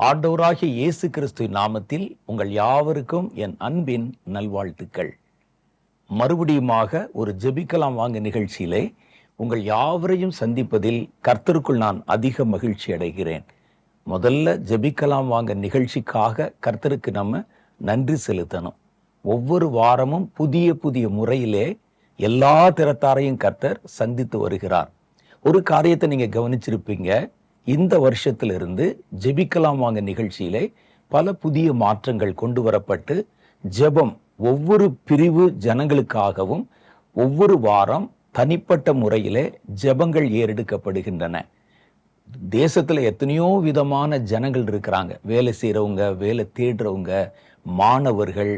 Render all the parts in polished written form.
ஆண்டவராகிய இயேசு கிறிஸ்துவின் நாமத்தில் உங்கள் யாவருக்கும் என் அன்பின் நல்வாழ்த்துக்கள். மறுபடியுமாக ஒரு ஜெபிக்கலாம் வாங்க நிகழ்ச்சியிலே உங்கள் யாவரையும் சந்திப்பதில் கர்த்தருக்குள் நான் அதிக மகிழ்ச்சி அடைகிறேன். முதல்ல ஜெபிக்கலாம் வாங்க நிகழ்ச்சிக்காக கர்த்தருக்கு நம்ம நன்றி செலுத்தணும். ஒவ்வொரு வாரமும் புதிய புதிய முறையிலே எல்லா திறத்தாரையும் கர்த்தர் சந்தித்து வருகிறார். ஒரு காரியத்தை நீங்க கவனிச்சிருப்பீங்க. இந்த வருஷத்திலிருந்து ஜெபிக்கலாம் வாங்க நிகழ்ச்சியிலே பல புதிய மாற்றங்கள் கொண்டு வரப்பட்டு ஜெபம் ஒவ்வொரு பிரிவு ஜனங்களுக்காகவும் ஒவ்வொரு வாரம் தனிப்பட்ட முறையிலே ஜெபங்கள் ஏறெடுக்கப்படுகின்றன. தேசத்துல எத்தனையோ விதமான ஜனங்கள் இருக்கிறாங்க. வேலை செய்யறவங்க, வேலை தேடுறவங்க, மாணவர்கள்,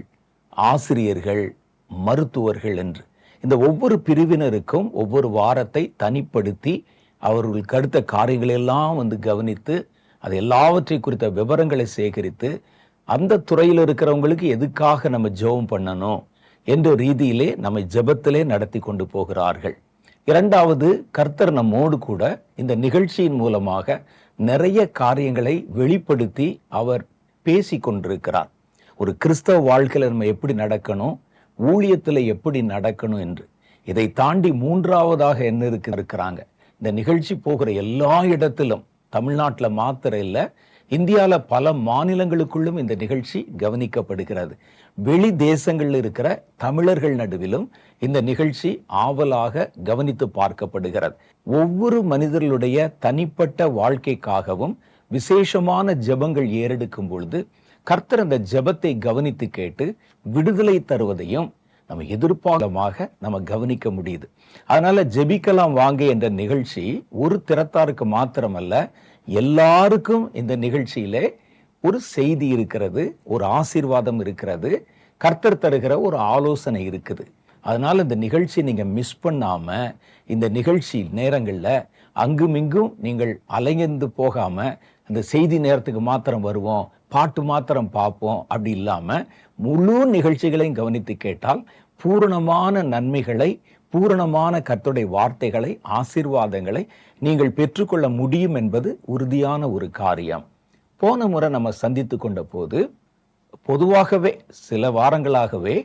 ஆசிரியர்கள், மருத்துவர்கள் என்று இந்த ஒவ்வொரு பிரிவினருக்கும் ஒவ்வொரு வாரத்தை தனிப்படுத்தி அவர்களுக்கு அடுத்த காரியங்களெல்லாம் கவனித்து அது எல்லாவற்றை குறித்த விவரங்களை சேகரித்து அந்த துறையில் இருக்கிறவங்களுக்கு எதுக்காக நம்ம ஜெபம் பண்ணணும் என்ற ரீதியிலே நம்ம ஜெபத்திலே நடத்தி கொண்டு போகிறார்கள். இரண்டாவது, கர்த்தர் நம்மோடு கூட இந்த நிகழ்ச்சியின் மூலமாக நிறைய காரியங்களை வெளிப்படுத்தி அவர் பேசி கொண்டிருக்கிறார். ஒரு கிறிஸ்தவ வாழ்க்கையில் நம்ம எப்படி நடக்கணும், ஊழியத்தில் எப்படி நடக்கணும் என்று. இதை தாண்டி மூன்றாவதாக என்ன இருக்கிறாங்க. இந்த நிகழ்ச்சி போகிற எல்லா இடத்திலும், தமிழ்நாட்டில் மாத்திரம் இல்லை, இந்தியாவில் பல மாநிலங்களுக்குள்ளும் இந்த நிகழ்ச்சி கவனிக்கப்படுகிறது. வெளி தேசங்களில் இருக்கிற தமிழர்கள் நடுவிலும் இந்த நிகழ்ச்சி ஆவலாக கவனித்து பார்க்கப்படுகிறது. ஒவ்வொரு மனிதர்களுடைய தனிப்பட்ட வாழ்க்கைக்காகவும் விசேஷமான ஜெபங்கள் ஏறெடுக்கும் பொழுது கர்த்தர் அந்த ஜெபத்தை கவனித்து கேட்டு விடுதலை தருவதையும் நம்ம எதிர்பார்க்கமாக நம்ம கவனிக்க முடியுது. அதனால ஜெபிக்கலாம் வாங்க என்ற நிகழ்ச்சி ஒரு திறத்தாருக்கு மாத்திரமல்ல, எல்லாருக்கும் இந்த நிகழ்ச்சியிலே ஒரு செய்தி இருக்கிறது, ஒரு ஆசீர்வாதம் இருக்கிறது, கர்த்தர் தருகிற ஒரு ஆலோசனை இருக்குது. அதனால இந்த நிகழ்ச்சி நீங்க மிஸ் பண்ணாம, இந்த நிகழ்ச்சி நேரங்கள்ல அங்குமிங்கும் நீங்கள் அலைந்து போகாம, இந்த செய்தி நேரத்துக்கு மாத்திரம் வருவோம், பாட்டு மாத்திரம் பார்ப்போம் அப்படி இல்லாம முழு நிகழ்ச்சிகளையும் கவனித்து கேட்டால் பூரணமான நன்மைகளை, பூரணமான கர்த்தருடைய வார்த்தைகளை, ஆசீர்வாதங்களை நீங்கள் பெற்றுக்கொள்ள முடியும் என்பது உறுதியான ஒரு காரியம். போன முறை நம்ம சந்தித்து கொண்ட போது பொதுவாகவே சில வாரங்களாகவே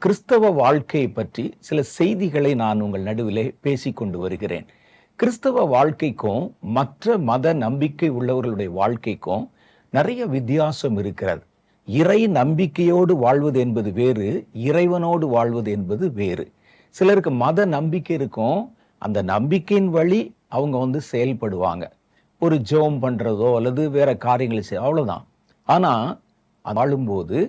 கிறிஸ்தவ வாழ்க்கையை பற்றி சில செய்திகளை நான் உங்கள் நடுவிலே பேசிக்கொண்டு வருகிறேன். கிறிஸ்தவ வாழ்க்கைக்கும் மற்ற மத நம்பிக்கை உள்ளவர்களுடைய வாழ்க்கைக்கும் நிறைய வித்தியாசம் இருக்கிறது. இறை நம்பிக்கையோடு வாழ்வது என்பது வேறு, இறைவனோடு வாழ்வது என்பது வேறு. சிலருக்கு மத நம்பிக்கை இருக்கும், அந்த நம்பிக்கையின் வழி அவங்க செயல்படுவாங்க. ஒரு ஜெபம் பண்றதோ அல்லது வேற காரியங்களை செய்ய, அவ்வளவுதான். ஆனா வாழும்போது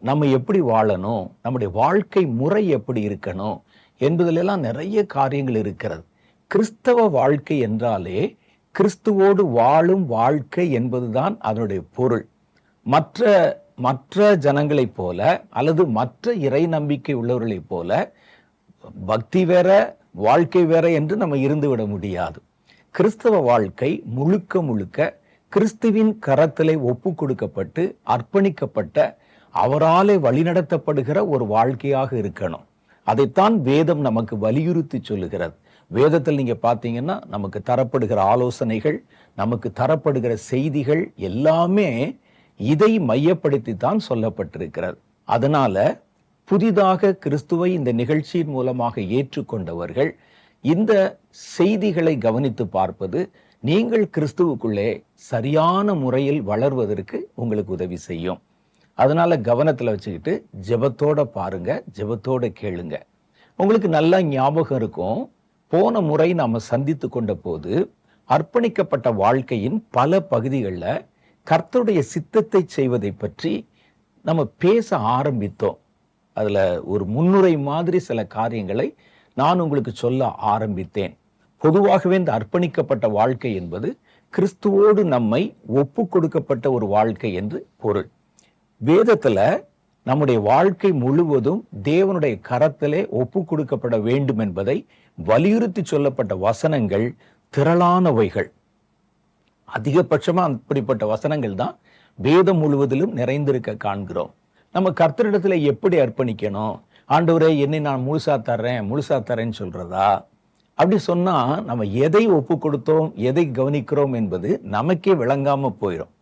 நம்ம எப்படி வாழணும், நம்முடைய வாழ்க்கை முறை எப்படி இருக்கணும் என்பதிலெல்லாம் நிறைய காரியங்கள் இருக்கிறது. கிறிஸ்தவ வாழ்க்கை என்றாலே கிறிஸ்துவோடு வாழும் வாழ்க்கை என்பதுதான் அதனுடைய பொருள். மற்ற ஜனங்களைப் போல அல்லது மற்ற இறை நம்பிக்கை உள்ளவர்களைப் போல பக்தி வேற வாழ்க்கை வேற என்று நம்ம இருந்துவிட முடியாது. கிறிஸ்தவ வாழ்க்கை முழுக்க முழுக்க கிறிஸ்துவின் கரத்திலே ஒப்பு கொடுக்கப்பட்டு அர்ப்பணிக்கப்பட்ட அவராலே வழிநடத்தப்படுகிற ஒரு வாழ்க்கையாக இருக்கணும். அதைத்தான் வேதம் நமக்கு வலியுறுத்தி சொல்லுகிறது. வேதத்தில் நீங்க பார்த்தீங்கன்னா நமக்கு தரப்படுகிற ஆலோசனைகள், நமக்கு தரப்படுகிற செய்திகள் எல்லாமே இதை மையப்படுத்தி தான் சொல்லப்பட்டிருக்கிறது. அதனால புதிதாக கிறிஸ்துவை இந்த நிகழ்ச்சியின் மூலமாக ஏற்றுக்கொண்டவர்கள் இந்த செய்திகளை கவனித்து பார்ப்பது நீங்கள் கிறிஸ்துவுக்குள்ளே சரியான முறையில் வளர்வதற்கு உங்களுக்கு உதவி செய்யும். அதனால கவனத்துல வச்சுக்கிட்டு ஜெபத்தோட பாருங்க, ஜெபத்தோட கேளுங்க. உங்களுக்கு நல்லா ஞாபகம் இருக்கும், போன முறை நாம சந்தித்து கொண்ட போது அர்ப்பணிக்கப்பட்ட வாழ்க்கையின் பல பகுதிகளில் கர்த்தருடைய சித்தத்தை செய்வதை பற்றி நம்ம பேச ஆரம்பித்தோம். அதுல ஒரு முன்னுரை மாதிரி சில காரியங்களை நான் உங்களுக்கு சொல்ல ஆரம்பித்தேன். பொதுவாகவே இந்த அர்ப்பணிக்கப்பட்ட வாழ்க்கை என்பது கிறிஸ்துவோடு நம்மை ஒப்பு கொடுக்கப்பட்ட ஒரு வாழ்க்கை என்று பொருள். வேதத்துல நம்முடைய வாழ்க்கை முழுவதும் தேவனுடைய கரத்திலே ஒப்பு கொடுக்கப்பட வேண்டும் என்பதை வலியுறுத்தி சொல்லப்பட்ட வசனங்கள் திரளானவைகள். அதிகபட்சமா அப்படிப்பட்ட வசனங்கள் தான் வேதம் முழுவதிலும் நிறைந்திருக்க காண்கிறோம். நம்ம கர்த்தரிடத்துல எப்படி அர்ப்பணிக்கணும், ஆண்டவரே என்னை நான் முழுசா தரேன்னு சொல்றதா? அப்படி சொன்னா நம்ம எதை ஒப்பு கொடுத்தோம், எதை கவனிக்கிறோம் என்பது நமக்கே விளங்காம போயிடும்.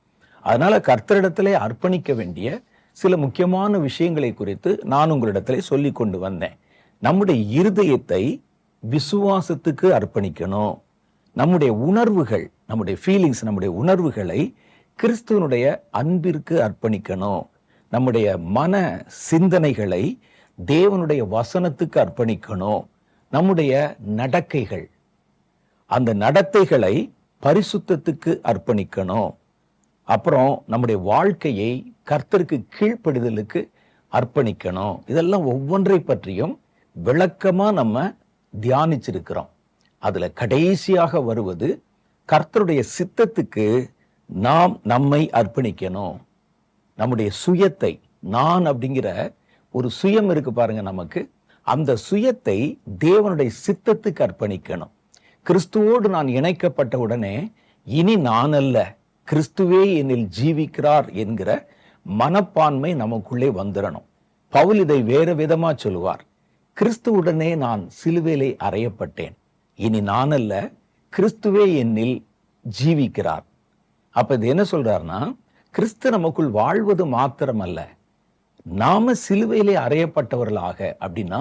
அதனால கர்த்தரிடத்திலே அர்ப்பணிக்க வேண்டிய சில முக்கியமான விஷயங்களை குறித்து நான் உங்களிடத்திலே சொல்லி கொண்டு வந்தேன். நம்முடைய இருதயத்தை விசுவாசத்துக்கு அர்ப்பணிக்கணும். நம்முடைய உணர்வுகள், நம்முடைய ஃபீலிங்ஸ், நம்முடைய உணர்வுகளை கிறிஸ்துவனுடைய அன்பிற்கு அர்ப்பணிக்கணும். நம்முடைய மன சிந்தனைகளை தேவனுடைய வசனத்துக்கு அர்ப்பணிக்கணும். நம்முடைய நடக்கைகள், அந்த நடத்தைகளை பரிசுத்தத்துக்கு அர்ப்பணிக்கணும். அப்புறம் நம்முடைய வாழ்க்கையை கர்த்தருக்கு கீழ்ப்படிதலுக்கு அர்ப்பணிக்கணும். இதெல்லாம் ஒவ்வொன்றை பற்றியும் விளக்கமா நம்ம தியானிச்சிருக்கிறோம். அதுல கடைசியாக வருவது கர்த்தருடைய சித்தத்துக்கு நாம் நம்மை அர்ப்பணிக்கணும். நம்முடைய சுயத்தை, நான் அப்படிங்கிற ஒரு சுயம் இருக்கு பாருங்க நமக்கு, அந்த சுயத்தை தேவனுடைய சித்தத்துக்கு அர்ப்பணிக்கணும். கிறிஸ்துவோடு நான் இணைக்கப்பட்ட உடனே இனி நான் அல்ல, கிறிஸ்துவே என்னில் ஜீவிக்கிறார் என்கிற மனப்பான்மை நமக்குள்ளே வந்துடணும். பவுல் இதை வேறு விதமா சொல்லுவார். கிறிஸ்துவுடனே நான் சிலுவையிலே அறையப்பட்டேன், இனி நான் அல்ல, கிறிஸ்துவே என்னில் ஜீவிக்கிறார். அப்ப இது என்ன சொல்றாருன்னா, கிறிஸ்து நமக்குள் வாழ்வது மாத்திரமல்ல, நாம சிலுவையிலே அறையப்பட்டவர்களாக. அப்படின்னா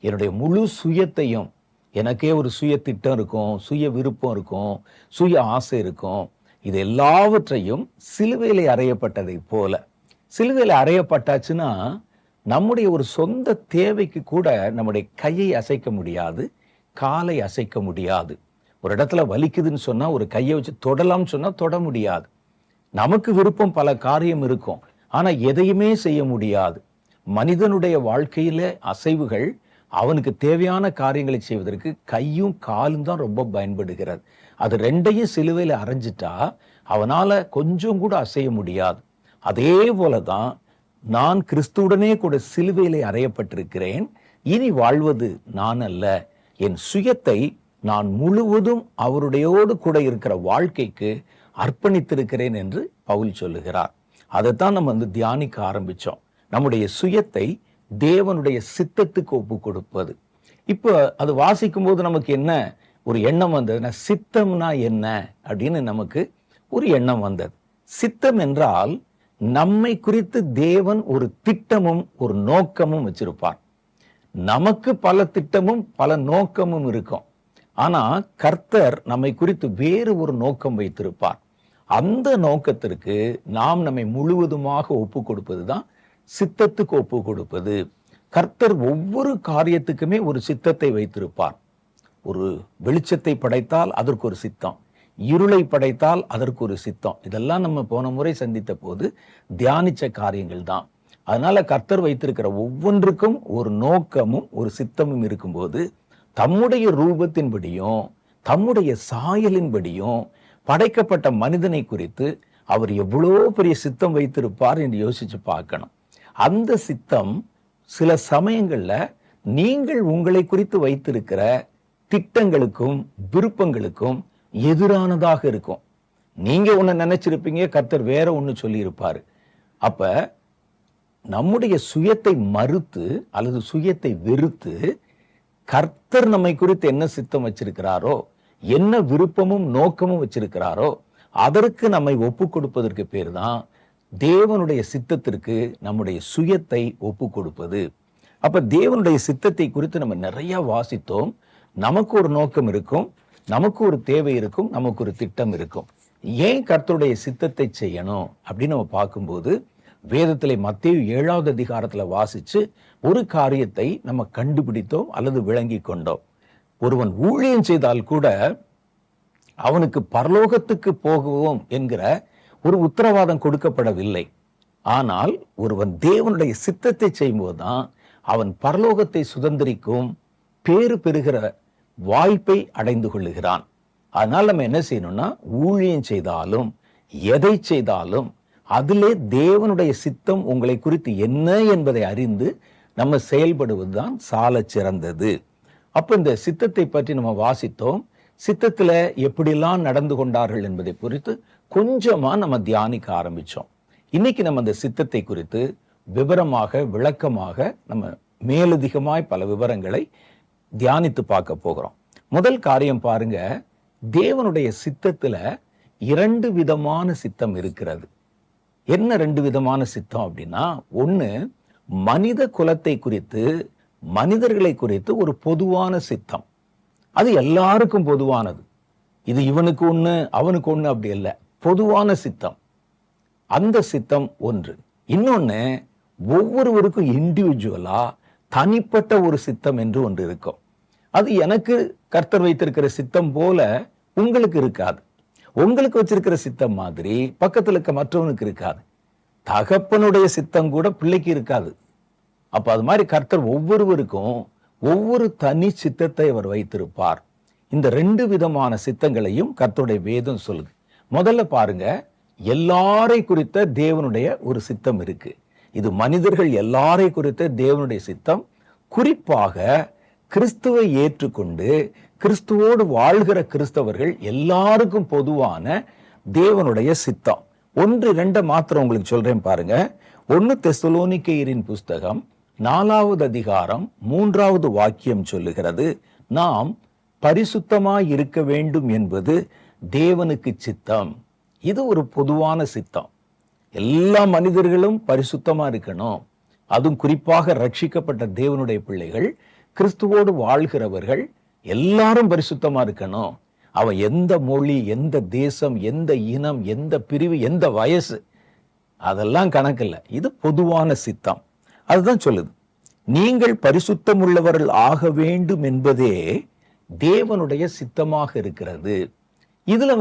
என்னுடைய முழு சுயத்தையும், எனக்கே ஒரு சுய திட்டம் இருக்கும், சுய விருப்பம் இருக்கும், சுய ஆசை இருக்கும், இது எல்லாவற்றையும் சிலுவையிலே அறையப்பட்டதை போல, சிலுவையில அறையப்பட்டாச்சுன்னா நம்முடைய ஒரு சொந்த தேவைக்கு கூட நம்முடைய கையை அசைக்க முடியாது, காலை அசைக்க முடியாது. ஒரு இடத்துல வலிக்குதுன்னு சொன்னா ஒரு கையை வச்சு தொடலாம்னு சொன்னா தொட முடியாது. நமக்கு விருப்பம் பல காரியம் இருக்கும், ஆனா எதையுமே செய்ய முடியாது. மனிதனுடைய வாழ்க்கையில அசைவுகள், அவனுக்கு தேவையான காரியங்களை செய்வதற்கு கையும் காலும் தான் ரொம்ப பயன்படுகிறது. அது ரெண்டையும் சிலுவையில அரைஞ்சிட்டா அவனால கொஞ்சம் கூட அசைய முடியாது. அதே போலதான் நான் கிறிஸ்துவுடனே கூட சிலுவையிலே அறையப்பட்டிருக்கிறேன். இனி வாழ்வது நான் அல்ல, என் சுயத்தை நான் முழுவதும் அவருடையோடு கூட இருக்கிற வாழ்க்கைக்கு அர்ப்பணித்திருக்கிறேன் என்று பவுல் சொல்லுகிறார். அதைத்தான் நம்ம தியானிக்க ஆரம்பிச்சோம். நம்முடைய சுயத்தை தேவனுடைய சித்தத்துக்கு ஒப்பு கொடுப்பது. இப்போ அது வாசிக்கும் போது நமக்கு என்ன ஒரு எண்ணம் வந்ததுன்னா, சித்தம்னா என்ன அப்படின்னு நமக்கு ஒரு எண்ணம் வந்தது. சித்தம் என்றால் நம்மை குறித்து தேவன் ஒரு திட்டமும் ஒரு நோக்கமும் வச்சிருப்பார். நமக்கு பல திட்டமும் பல நோக்கமும் இருக்கும். ஆனா கர்த்தர் நம்மை குறித்து வேறு ஒரு நோக்கம் வைத்திருப்பார். அந்த நோக்கத்திற்கு நாம் நம்மை முழுவதுமாக ஒப்பு கொடுப்பதுதான் சித்தத்துக்கு ஒப்பு கொடுப்பது. கர்த்தர் ஒவ்வொரு காரியத்துக்குமே ஒரு சித்தத்தை வைத்திருப்பார். ஒரு வெளிச்சத்தை படைத்தால் அதற்கு ஒரு சித்தம், இருளை படைத்தால் அதற்கு ஒரு சித்தம். இதெல்லாம் நம்ம போன முறை சந்தித்த போது தியானிச்ச காரியங்கள் தான். அதனால கர்த்தர் வைத்திருக்கிற ஒவ்வொன்றுக்கும் ஒரு நோக்கமும் ஒரு சித்தமும் இருக்கும்போது, தம்முடைய ரூபத்தின்படியும் தம்முடைய சாயலின்படியும் படைக்கப்பட்ட மனிதனை குறித்து அவர் எவ்வளோ பெரிய சித்தம் வைத்திருப்பார் என்று யோசிச்சு பார்க்கணும். அந்த சித்தம் சில சமயங்கள்ல நீங்கள் உங்களை குறித்து வைத்திருக்கிற திட்டங்களுக்கும் விருப்பங்களுக்கும் எதிரானதாக இருக்கும். நீங்க ஒண்ணு நினைச்சிருப்பீங்க, கர்த்தர் வேற ஒண்ணு சொல்லி இருப்பாரு. அப்ப நம்முடைய சுயத்தை மறுத்து அல்லது சுயத்தை வெறுத்து கர்த்தர் நம்மை குறித்து என்ன சித்தம் வச்சிருக்கிறாரோ, என்ன விருப்பமும் நோக்கமும் வச்சிருக்கிறாரோ, அதற்கு நம்மை ஒப்பு கொடுப்பதற்கு பேர் தான் தேவனுடைய சித்தத்திற்கு நம்முடைய சுயத்தை ஒப்பு கொடுப்பது. அப்ப தேவனுடைய சித்தத்தை குறித்து நம்ம நிறைய வாசித்தோம். நமக்கு ஒரு நோக்கம் இருக்கும், நமக்கு ஒரு தேவை இருக்கும், நமக்கு ஒரு திட்டம் இருக்கும். ஏன் கர்த்தருடைய சித்தத்தை செய்யணும் அப்படின்னு நம்ம பார்க்கும்போது, வேதத்திலே மத்தேயு 7வது அதிகாரத்துல வாசிச்சு ஒரு காரியத்தை நம்ம கண்டுபிடித்தோம் அல்லது விளங்கி கொண்டோம். ஒருவன் ஊழியம் செய்தால் கூட அவனுக்கு பரலோகத்துக்கு போகுவோம் என்கிற ஒரு உத்தரவாதம் கொடுக்கப்படவில்லை. ஆனால் ஒருவன் தேவனுடைய சித்தத்தை செய்யும்போதுதான் அவன் பரலோகத்தை சுதந்திரிக்கும் பேறு பெறுகிற வாய்ப்பை அடைந்து கொள்ளுகிறான். அதனால நம்ம என்ன செய்யணும்னா, ஊழியம் செய்தாலும் எதை செய்தாலும் அதிலே தேவனுடைய சித்தம் உங்களை குறித்து என்ன என்பதை அறிந்து நம்ம செயல்படுவதுதான் சால சிறந்தது. அப்ப இந்த சித்தத்தை பற்றி நம்ம வாசித்தோம். சித்தத்துல எப்படிலாம் நடந்து கொண்டார்கள் என்பதை குறித்து கொஞ்சமா நம்ம தியானிக்க ஆரம்பிச்சோம். இன்னைக்கு நம்ம அந்த சித்தத்தை குறித்து விவரமாக விளக்கமாக நம்ம மேலதிகமாய் பல விவரங்களை தியானித்து பார்க்க போகிறோம். முதல் காரியம் பாருங்க, தேவனுடைய சித்தத்துல 2 விதமான சித்தம் இருக்கிறது. என்ன ரெண்டு விதமான சித்தம் அப்படின்னா, ஒண்ணு மனித குலத்தை குறித்து, மனிதர்களை குறித்து ஒரு பொதுவான சித்தம். அது எல்லாருக்கும் பொதுவானது. இது இவனுக்கு ஒண்ணு அவனுக்கு ஒண்ணு அப்படி இல்ல, பொதுவான சித்தம். அந்த சித்தம் ஒன்று. இன்னொன்னு, ஒவ்வொருவருக்கும் இண்டிவிஜுவலா தனிப்பட்ட ஒரு சித்தம் என்று ஒன்று இருக்கும். அது எனக்கு கர்த்தர் வைத்திருக்கிற சித்தம் போல உங்களுக்கு இருக்காது. உங்களுக்கு வச்சிருக்கிற சித்தம் மாதிரி பக்கத்துல இருக்க மற்றவனுக்கு இருக்காது. தகப்பனுடைய சித்தம் கூட பிள்ளைக்கு இருக்காது. அப்ப அது மாதிரி கர்த்தர் ஒவ்வொருவருக்கும் ஒவ்வொரு தனி சித்தத்தை அவர் வைத்திருப்பார். இந்த ரெண்டு விதமான சித்தங்களையும் கர்த்தருடைய வேதம் சொல்லுது. முதல்ல பாருங்க, எல்லாரை குறித்த தேவனுடைய ஒரு சித்தம் இருக்கு. இது மனிதர்கள் எல்லாரை குறித்த தேவனுடைய சித்தம். குறிப்பாக கிறிஸ்துவை ஏற்றுக்கொண்டு கிறிஸ்துவோடு வாழ்கிற கிறிஸ்தவர்கள் எல்லாருக்கும் பொதுவான தேவனுடைய சித்தம். 1-2 மாத்திரம் உங்களுக்கு சொல்றேன் பாருங்க. 1 தெசலோனிக்கேயரின் புஸ்தகம் 4வது அதிகாரம் 3வது வாக்கியம் சொல்லுகிறது, நாம் பரிசுத்தமாய் இருக்க வேண்டும் என்பது தேவனுக்கு சித்தம். இது ஒரு பொதுவான சித்தம். எல்லா மனிதர்களும் பரிசுத்தமா இருக்கணும். அதுவும் குறிப்பாக ரட்சிக்கப்பட்ட தேவனுடைய பிள்ளைகள், கிறிஸ்துவோடு வாழ்கிறவர்கள் எல்லாரும் பரிசுத்தமா இருக்கணும். அவன் எந்த மொழி, எந்த தேசம், எந்த இனம், எந்த பிரிவு, எந்த வயசு, அதெல்லாம் கணக்கில்லை. இது பொதுவான சித்தம். அதுதான் சொல்லுது, நீங்கள் பரிசுத்தம் உள்ளவர்கள் ஆக வேண்டும் என்பதே தேவனுடைய சித்தமாக இருக்கிறது. இதுல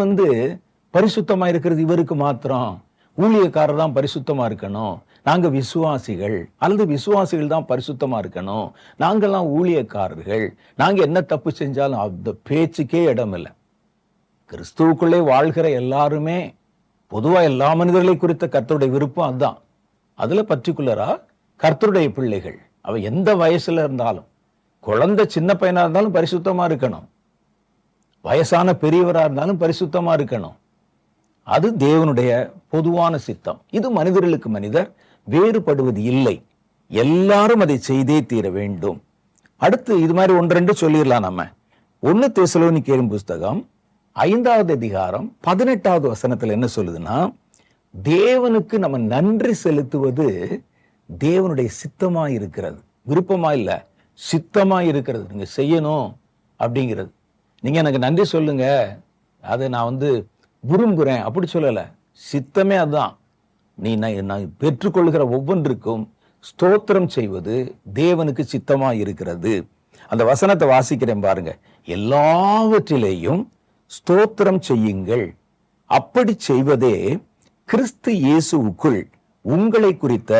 பரிசுத்தமா இருக்கிறது இவருக்கு மாத்திரம், ஊழியக்காரர் தான் பரிசுத்தமா இருக்கணும், நாங்க விசுவாசிகள் அல்லது விசுவாசிகள் தான் பரிசுத்தமா இருக்கணும், நாங்கெல்லாம் ஊழியக்காரர்கள், நாங்க என்ன தப்பு செஞ்சாலும் அந்த பேச்சுக்கே இடம் இல்லை. கிறிஸ்துவுக்குள்ளே வாழ்கிற எல்லாருமே, பொதுவா எல்லா மனிதர்களை குறித்த கர்த்தருடைய விருப்பம் அதுதான். அதுல பர்டிகுலரா கர்த்தருடைய பிள்ளைகள், அவ எந்த வயசுல இருந்தாலும், குழந்தை சின்ன பையனா இருந்தாலும் பரிசுத்தமா இருக்கணும், வயசான பெரியவரா இருந்தாலும் பரிசுத்தமா இருக்கணும். அது தேவனுடைய பொதுவான சித்தம். இது மனிதர்களுக்கு மனிதர் வேறுபடுவது இல்லை, எல்லாரும் அதை செய்தே தீர வேண்டும். அடுத்து இது மாதிரி 1-2 சொல்லிடலாம். நம்ம 1 தெசலோனிக்கேயரின் புஸ்தகம் 5வது அதிகாரம் 18வது வசனத்துல என்ன சொல்லுதுன்னா, தேவனுக்கு நம்ம நன்றி செலுத்துவது தேவனுடைய சித்தமா இருக்கிறது. விருப்பமா இல்ல, சித்தமா இருக்கிறது. நீங்க செய்யணும் அப்படிங்கிறது. நீங்க எனக்கு நன்றி சொல்லுங்க, அதை நான் விரும்புகிறேன் அப்படி சொல்லல, சித்தமே அதுதான். நீ நான் பெற்றுக்கொள்கிற ஒவ்வொன்றுக்கும் ஸ்தோத்திரம் செய்வது தேவனுக்கு சித்தமா இருக்கிறது. அந்த வசனத்தை வாசிக்கிறேன் பாருங்க, எல்லாவற்றிலேயும் ஸ்தோத்திரம் செய்யுங்கள், அப்படி செய்வதே கிறிஸ்து இயேசுவுக்குள் உங்களை குறித்த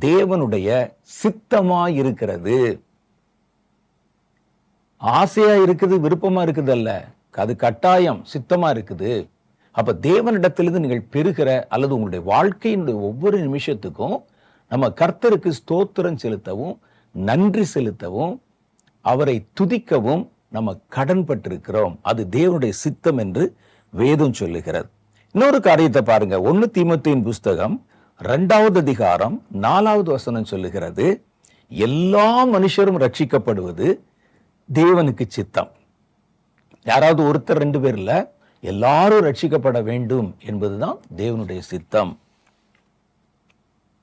தேவனுடைய சித்தமா இருக்கிறது. ஆசையா இருக்குது, விருப்பமா இருக்குது அல்ல, அது கட்டாயம் சித்தமா இருக்குது. அப்ப தேவனிடத்திலிருந்து நீங்கள் பெறுகிற அல்லது உங்களுடைய வாழ்க்கையினுடைய ஒவ்வொரு நிமிஷத்துக்கும் நம்ம கர்த்தருக்கு ஸ்தோத்திரம் செலுத்தவும், நன்றி செலுத்தவும், அவரை துதிக்கவும் நம்ம கடன் பட்டிருக்கிறோம். அது தேவனுடைய சித்தம் என்று வேதம் சொல்லுகிறது. இன்னொரு காரியத்தை பாருங்க, 1 தீமோத்தேயின் புஸ்தகம் 2வது அதிகாரம் 4வது வசனம் சொல்லுகிறது, எல்லா மனுஷரும் ரட்சிக்கப்படுவது தேவனுக்கு சித்தம். யாராவது ஒருத்தர் 2 பேர் இல்ல, எல்லாரும் ரட்சிக்கப்பட வேண்டும் என்பதுதான் தேவனுடைய சித்தம்.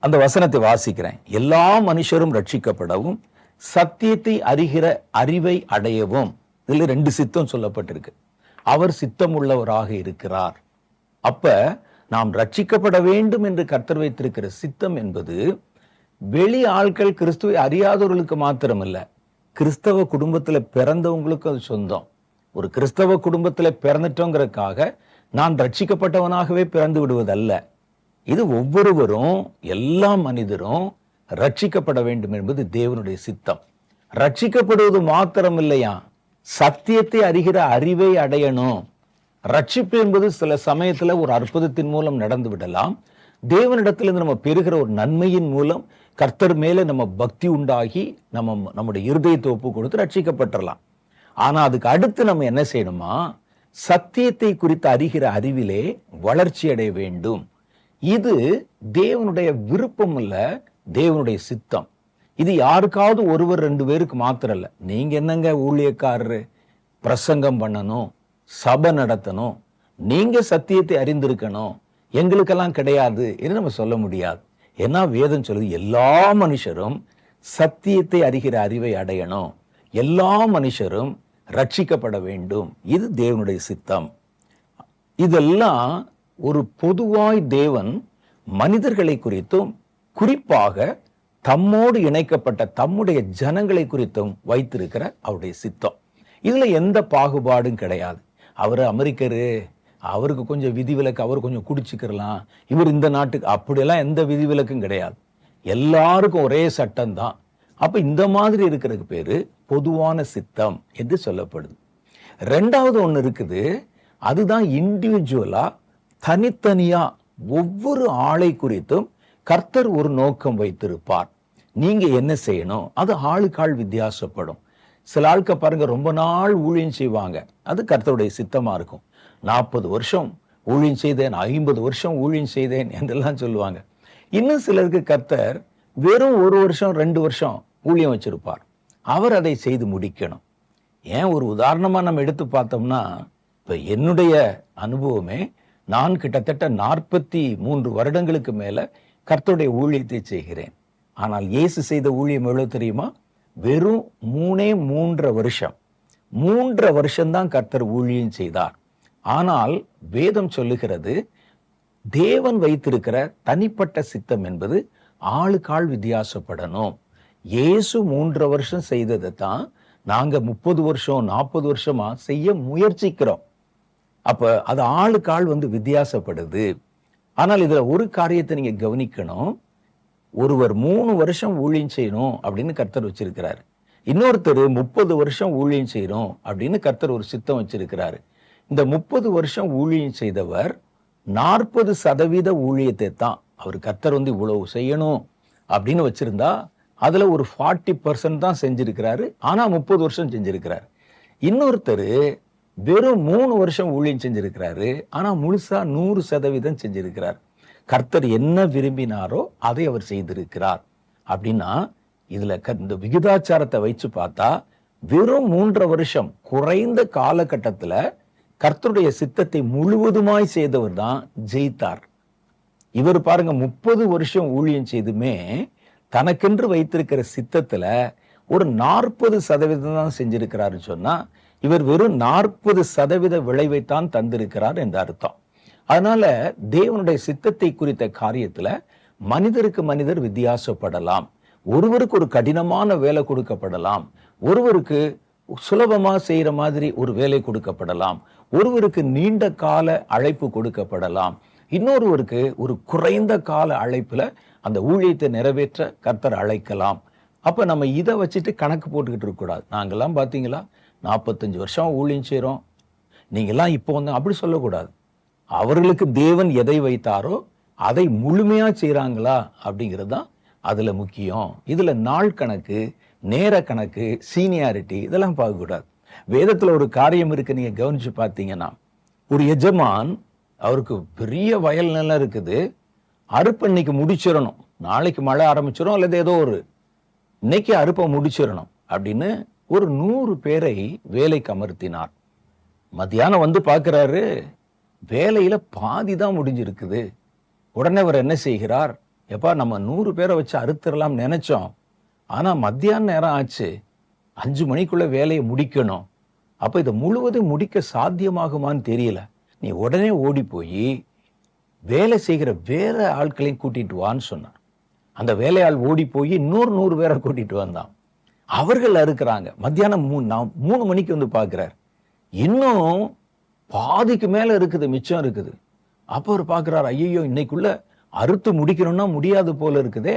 அந்த வசனத்தை வாசிக்கிறேன், எல்லா மனுஷரும் ரட்சிக்கப்படவும் சத்தியத்தை அறிகிற அறிவை அடையவும். இதுல 2 சித்தம் சொல்லப்பட்டிருக்கு. அவர் சித்தம் உள்ளவராக இருக்கிறார். அப்ப நாம் ரட்சிக்கப்பட வேண்டும் என்று கர்த்தர் வைத்திருக்கிற சித்தம் என்பது வெளி ஆட்கள் கிறிஸ்துவை அறியாதவர்களுக்கு மாத்திரமல்ல, கிறிஸ்தவ குடும்பத்துல பிறந்தவங்களுக்கு அது சொந்தம். ஒரு கிறிஸ்தவ குடும்பத்துல பிறந்துட்டோங்கிறதுக்காக நான் ரட்சிக்கப்பட்டவனாகவே பிறந்து விடுவதல்ல. இது ஒவ்வொருவரும், எல்லா மனிதரும் ரட்சிக்கப்பட வேண்டும் என்பது தேவனுடைய சித்தம். ரட்சிக்கப்படுவது மாத்திரம் இல்லையா, சத்தியத்தை அறிகிற அறிவை அடையணும். ரட்சிப்பு என்பது சில சமயத்துல ஒரு அற்புதத்தின் மூலம் நடந்து விடலாம். தேவனிடத்திலிருந்து நம்ம பெறுகிற ஒரு நன்மையின் மூலம் கர்த்தர் மேல நம்ம பக்தி உண்டாகி நம்முடைய இருதயத்தை ஒப்பு கொடுத்து ரட்சிக்கப்பட்டுறலாம். ஆனா அதுக்கு அடுத்து நம்ம என்ன செய்யணுமா, சத்தியத்தை குறித்து அறிகிற அறிவிலே வளர்ச்சி அடைய வேண்டும். இது தேவனுடைய விருப்பம் இல்ல, தேவனுடைய சித்தம். இது யாருக்காவது 1-2 பேருக்கு மாத்திரம் இல்ல. நீங்க என்னங்க ஊழியக்காரரு, பிரசங்கம் பண்ணணும், சபை நடத்தணும், நீங்க சத்தியத்தை அறிந்திருக்கணும், எங்களுக்கெல்லாம் கிடையாது என்று நம்ம சொல்ல முடியாது. ஏன்னா வேதம் சொல்லுது எல்லா மனுஷரும் சத்தியத்தை அறிகிற அறிவை அடையணும், எல்லா மனுஷரும் ரட்சிக்கப்பட வேண்டும், இது தேவனுடைய சித்தம். இதெல்லாம் ஒரு பொதுவாய் தேவன் மனிதர்களை குறித்தும் குறிப்பாக தம்மோடு இணைக்கப்பட்ட தம்முடைய ஜனங்களை குறித்தும் வைத்திருக்கிற அவருடைய சித்தம். இதுல எந்த பாகுபாடும் கிடையாது. அவர் அமெரிக்கரு, அவருக்கு கொஞ்சம் விதிவிலக்கு, அவர் கொஞ்சம் குடிச்சுக்கிறலாம், இவர் இந்த நாட்டுக்கு, அப்படியெல்லாம் எந்த விதிவிலக்கும் கிடையாது. எல்லாருக்கும் ஒரே சட்டம் தான். அப்ப இந்த மாதிரி இருக்கிறதுக்கு பேரு பொதுவான சித்தம் என்று சொல்லப்படுது. ரெண்டாவது ஒண்ணு இருக்குது, அதுதான் இண்டிவிஜுவலா தனித்தனியா ஒவ்வொரு ஆளை குறித்தும் கர்த்தர் ஒரு நோக்கம் வைத்திருப்பார். நீங்க என்ன செய்யணும், அது ஆளுக்காள் வித்தியாசப்படும். சில ஆட்கள் பாருங்க ரொம்ப நாள் ஊழியம் செய்வாங்க, அது கர்த்தருடைய சித்தமா இருக்கும். 40 வருஷம் ஊழியம் செய்தேன், 50 வருஷம் ஊழியம் செய்தேன் என்றெல்லாம் சொல்லுவாங்க. இன்னும் சிலருக்கு கர்த்தர் வெறும் 1 வருஷம் 2 வருஷம் ஊழியம் வச்சிருப்பார், அவர் அதை செய்து முடிக்கணும். ஏன் ஒரு உதாரணமா நம்ம எடுத்து பார்த்தோம்னா, இப்ப என்னுடைய அனுபவமே, நான் கிட்டத்தட்ட 43 வருடங்களுக்கு மேல கர்த்தருடைய ஊழியத்தை செய்கிறேன். ஆனால் இயேசு செய்த ஊழியம் எவ்வளவு தெரியுமா? வெறும் 3.5 வருஷம். 3 வருஷம்தான் கர்த்தர் ஊழியம் செய்தார். ஆனால் வேதம் சொல்லுகிறது, தேவன் வைத்திருக்கிற தனிப்பட்ட சித்தம் என்பது ஆளுக்காள் வித்தியாசப்படணும். இயேசு 3 வருஷம் செய்ததை தான் நாங்க 30 வருஷம் 40 வருஷமா செய்ய முயற்சிக்கிறோம். அப்ப அது ஆளுக்காள் வித்தியாசப்படுது. ஆனால் இதுல ஒரு காரியத்தை நீங்க கவனிக்கணும். ஒருவர் 3 வருஷம் ஊழியம் செய்யணும் அப்படின்னு கர்த்தர் வச்சிருக்கிறாரு. இன்னொருத்தர் 30 வருஷம் ஊழியம் செய்யணும் அப்படின்னு கர்த்தர் ஒரு சித்தம் வச்சிருக்கிறாரு. இந்த 30 வருஷம் ஊழியம் செய்தவர் 40% ஊழியத்தை தான் அவர் கர்த்தர் இவ்வளவு செய்யணும் அப்படின்னு வச்சிருந்தா, அதுல ஒரு 40% தான் செஞ்சிருக்கிறாரு. ஆனா 30 வருஷம் செஞ்சிருக்கிறாரு. இன்னொருத்தர் வெறும் 3 வருஷம் ஊழியம் செஞ்சிருக்கிறாரு, ஆனா முழுசா 100% செஞ்சிருக்கிறார். கர்த்தர் என்ன விரும்பினாரோ அதை அவர் செய்திருக்கிறார். அப்படின்னா இதுல இந்த விகிதாச்சாரத்தை வச்சு பார்த்தா, வெறும் 3 வருஷம் குறைந்த காலகட்டத்துல கர்த்தருடைய சித்தத்தை முழுவதுமாய் செய்தவர் தான் ஜெயித்தார். இவர் பாருங்க 30 வருஷம் ஊழியம் செய்துமே தனக்கென்று வைத்திருக்கிற சித்தத்துல ஒரு 40% தான் செஞ்சிருக்கிறாரு சொன்னா, இவர் வெறும் 40% விளைவைத்தான் தந்திருக்கிறார் என்ற அர்த்தம். அதனால தேவனுடைய சித்தத்தை குறித்த காரியத்துல மனிதருக்கு மனிதர் வித்தியாசப்படலாம். ஒருவருக்கு ஒரு கடினமான வேலை கொடுக்கப்படலாம், ஒருவருக்கு சுலபமா செய்யற மாதிரி ஒரு வேலை கொடுக்கப்படலாம், ஒருவருக்கு நீண்ட கால அழைப்பு கொடுக்கப்படலாம், இன்னொருவருக்கு ஒரு குறைந்த கால அழைப்புல அந்த ஊழியத்தை நிறைவேற்ற கர்த்தர் அழைக்கலாம். அப்ப நம்ம இதை வச்சுட்டு கணக்கு போட்டுக்கிட்டு இருக்க கூடாது. நாங்கெல்லாம் பாத்தீங்களா 45 வருஷம் ஊழியம் செய்யறோம், நீங்கெல்லாம் இப்போ அப்படி சொல்லக்கூடாது. அவர்களுக்கு தேவன் எதை வைத்தாரோ அதை முழுமையா செய்யறாங்களா அப்படிங்கிறது தான் அதுல முக்கியம். இதுல நாள் கணக்கு, நேர கணக்கு, சீனியாரிட்டி இதெல்லாம் பார்க்க கூடாது. வேதத்துல ஒரு காரியம் இருக்கு, நீங்க கவனிச்சு பார்த்தீங்கன்னா, ஒரு எஜமான், அவருக்கு பெரிய வயல் நிலம் இருக்குது, அறுப்பு இன்னைக்கு முடிச்சிடணும், நாளைக்கு மழை ஆரம்பிச்சிடும் அல்லது ஏதோ ஒரு இன்னைக்கு அறுப்பை முடிச்சிடணும் அப்படின்னு ஒரு 100 பேரை வேலைக்கு அமர்த்தினார். மத்தியானம் பார்க்கிறாரு, வேலையில பாதி தான் முடிஞ்சிருக்குது. உடனே அவர் என்ன செய்கிறார், எப்பா நம்ம 100 பேரை வச்சு அறுத்துடலாம் நினைச்சோம், ஆனா மத்தியான நேரம் ஆச்சு, 5 மணிக்குள்ள வேலையை முடிக்கணும், அப்ப இதை முழுவதும் முடிக்க சாத்தியமாகுமான்னு தெரியல, நீ உடனே ஓடி போய் வேலை செய்கிற வேற ஆட்களையும் கூட்டிட்டு வான்னு சொன்னார். அந்த வேலையாள் ஓடி போய் இன்னொரு 100 பேரை கூட்டிட்டு வந்தான். அவர்கள் அறுக்கிறாங்க. மத்தியானம் 3 மணிக்கு பார்க்கிறார், இன்னும் பாதிக்கு மேல இருக்குது, மிச்சம் இருக்குது. அப்ப அவர் பார்க்கிறார், ஐயோ இன்னைக்குள்ள அறுத்து முடிக்கணும்னா முடியாது போல இருக்குதே,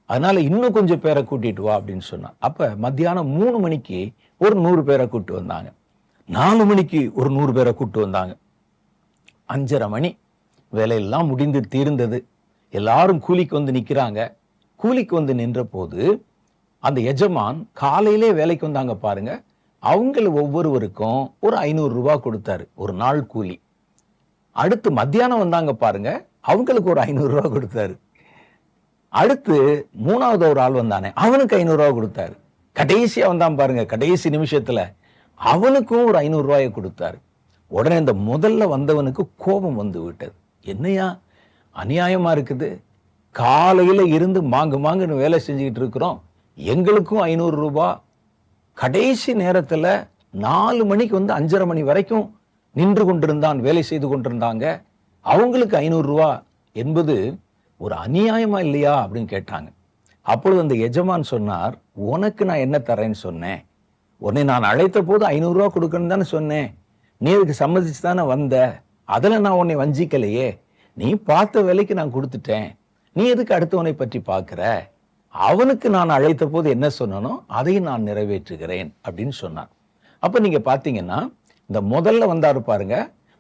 அதனால இன்னும் கொஞ்சம் பேரை கூட்டிட்டு வா அப்படின்னு சொன்னார். அப்ப மத்தியானம் 3 மணிக்கு ஒரு 100 பேரை கூட்டு வந்தாங்க, 4 மணிக்கு ஒரு 100 பேரை கூட்டு வந்தாங்க, 5:30 மணி வேலையெல்லாம் முடிந்து தீர்ந்தது. எல்லாரும் கூலிக்கு நிக்கிறாங்க. கூலிக்கு நின்ற போது அந்த எஜமான் காலையிலே வேலைக்கு வந்தாங்க பாருங்க, அவங்க ஒவ்வொருவருக்கும் ஒரு 500 ரூபாய் கொடுத்தாரு, ஒரு நாள் கூலி. அடுத்து மத்தியானம் வந்தாங்க பாருங்க, அவங்களுக்கு ஒரு 500 ரூபாய் கொடுத்தாரு. அடுத்து 3வது ஒரு ஆள் வந்தானே, அவனுக்கு 500 ரூபாய் கொடுத்தாரு. கடைசியா வந்தான் பாருங்க, கடைசி நிமிஷத்துல அவனுக்கும் ஒரு 500 ரூபாயை கொடுத்தாரு. உடனே இந்த முதல்ல வந்தவனுக்கு கோபம் விட்டது. என்னையா அநியாயமா இருக்குது. காலையில இருந்து மாங்குன்னு வேலை செஞ்சுக்கிட்டு இருக்கிறோம். எங்களுக்கும் 500 ரூபாய். கடைசி நேரத்துல 4 மணிக்கு வந்து 5:30 மணி வரைக்கும் நின்று கொண்டிருந்தான், வேலை செய்து கொண்டிருந்தாங்க. அவங்களுக்கு 500 ரூபாய் என்பது ஒரு அநியாயமா இல்லையா அப்படின்னு கேட்டாங்க. அப்பொழுது அந்த எஜமான் சொன்னார், உனக்கு நான் என்ன தரேன்னு சொன்னேன்? உன்னை நான் அழைத்த போது 500 ரூபாய் கொடுக்கணும் தானே சொன்னேன். நீ அதுக்கு சம்மதிச்சு தானே வந்த. அதுல நான் உன்னை வஞ்சிக்கலையே. நீ பார்த்த வேலைக்கு நான் கொடுத்துட்டேன். நீ எதுக்கு அடுத்தவனை பற்றி பார்க்கிற? அவனுக்கு நான் அழைத்த போது என்ன சொன்னனோ அதை நான் நிறைவேற்றுகிறேன் அப்படின்னு சொன்னான். அப்ப நீங்க பாத்தீங்கன்னா, இந்த முதல்ல வந்தாரு பாருங்க,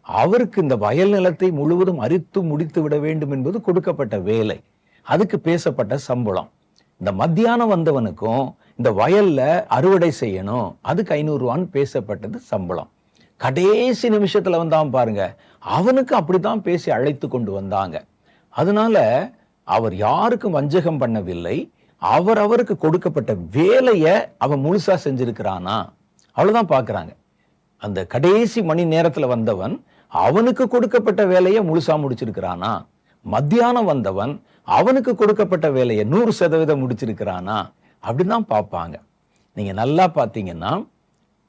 அவருக்கு இந்த வயல் நிலத்தை முழுவதும் அரித்து முடித்து விட வேண்டும் என்பது கொடுக்கப்பட்ட வேலை, அதுக்கு பேசப்பட்ட சம்பளம். இந்த மத்தியானம் வந்தவனுக்கும் இந்த வயல்ல அறுவடை செய்யணும், அதுக்கு 500 ரூபான்னு பேசப்பட்டது சம்பளம். கடைசி நிமிஷத்துல வந்தான் பாருங்க, அவனுக்கு அப்படித்தான் பேசி அழைத்து கொண்டு வந்தாங்க. அதனால அவர் யாருக்கும் வஞ்சகம் பண்ணவில்லை. அவருக்கு கொடுக்கப்பட்ட வேலையை அவன் முழுசா செஞ்சிருக்கிறானா அவ்வளவுதான் பாக்குறாங்க. அந்த கடைசி மணி நேரத்துல வந்தவன் அவனுக்கு கொடுக்கப்பட்ட வேலையை முழுசா முடிச்சிருக்கிறானா, மத்தியானம் வந்தவன் அவனுக்கு கொடுக்கப்பட்ட வேலையை 100% முடிச்சிருக்கிறானா அப்படிதான் பார்ப்பாங்க. நீங்க நல்லா பாத்தீங்கன்னா,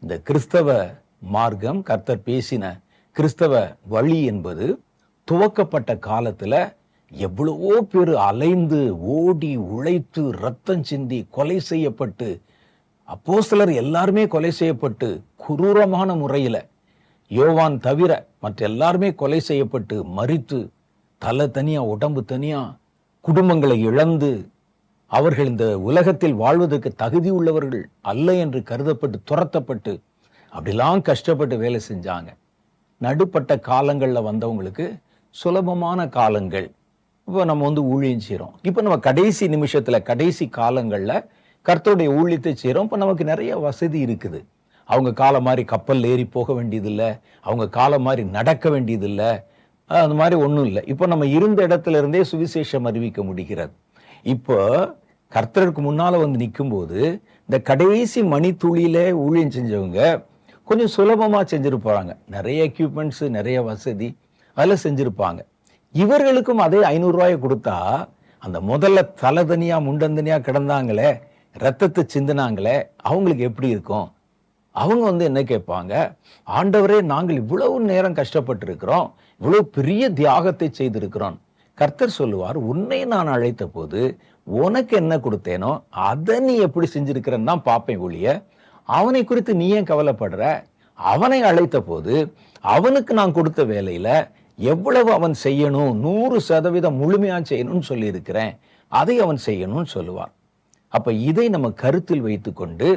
இந்த கிறிஸ்தவ மார்க்கம், கர்த்தர் பேசின கிறிஸ்தவ வழி என்பது துவக்கப்பட்ட காலத்துல எவ்வளவோ பேர் அலைந்து ஓடி உழைத்து ரத்தம் சிந்தி கொலை செய்யப்பட்டு, அப்போஸ்தலர் எல்லாருமே கொலை செய்யப்பட்டு குரூரமான முறையில, யோவான் தவிர மற்ற எல்லாருமே கொலை செய்யப்பட்டு மரித்து, தலை தனியா உடம்பு தனியா, குடும்பங்களை இழந்து, அவர்கள் இந்த உலகத்தில் வாழ்வதற்கு தகுதி உள்ளவர்கள் அல்ல என்று கருதப்பட்டு துரத்தப்பட்டு அப்படிலாம் கஷ்டப்பட்டு வேலை செஞ்சாங்க. நடுப்பட்ட காலங்கள்ல வந்தவங்களுக்கு சுலபமான காலங்கள். இப்போ நம்ம வந்து ஊழியம் செய்யறோம். இப்போ நம்ம கடைசி நிமிஷத்துல கடைசி காலங்கள்ல கர்த்தருடைய ஊழியத்தை செய்யறோம். இப்போ நமக்கு நிறைய வசதி இருக்குது. அவங்க காலம் மாதிரி கப்பல் ஏறி போக வேண்டியதில்லை, அவங்க காலம் மாதிரி நடக்க வேண்டியதில்லை, அந்த மாதிரி ஒன்றும் இல்லை. இப்போ நம்ம இருந்த இடத்துல இருந்தே சுவிசேஷம் அறிவிக்க முடிகிறது. இப்போ கர்த்தருக்கு முன்னால வந்து நிற்கும் போது இந்த கடைசி மணி துளியில ஊழியம் செஞ்சவங்க கொஞ்சம் சுலபமா செஞ்சிருப்பாங்க. நிறைய எக்யூப்மெண்ட்ஸ், நிறைய வசதி அதில் செஞ்சிருப்பாங்க. இவர்களுக்கும் அதே 500 ரூபாயை கொடுத்தா, அந்த முதல்ல தலை தனியா முண்டந்தனியா கிடந்தாங்களே, ரத்தத்தை சிந்தினாங்களே, அவங்களுக்கு எப்படி இருக்கும்? அவங்க வந்து என்ன கேட்பாங்க, ஆண்டவரே நாங்கள் இவ்வளவு நேரம் கஷ்டப்பட்டு இருக்கிறோம், இவ்வளவு பெரிய தியாகத்தை செய்திருக்கிறோம். கர்த்தர் சொல்லுவார், உன்னை நான் அழைத்த போது உனக்கு என்ன கொடுத்தேனோ அதை நீ எப்படி செஞ்சிருக்கிறன்னு தான் பார்ப்பேன் ஒழிய, அவனை குறித்து நீ ஏன் கவலைப்படுற? அவனை அழைத்த போது அவனுக்கு நான் கொடுத்த வேலையில எவ்வளவு அவன் செய்யணும், 100% முழுமையா செய்யணும்னு சொல்லி இருக்கிறேன், அதை அவன் செய்யணும்னு சொல்லுவார். அப்ப இதை நம்ம கருத்தில் வைத்துக்கொண்டு,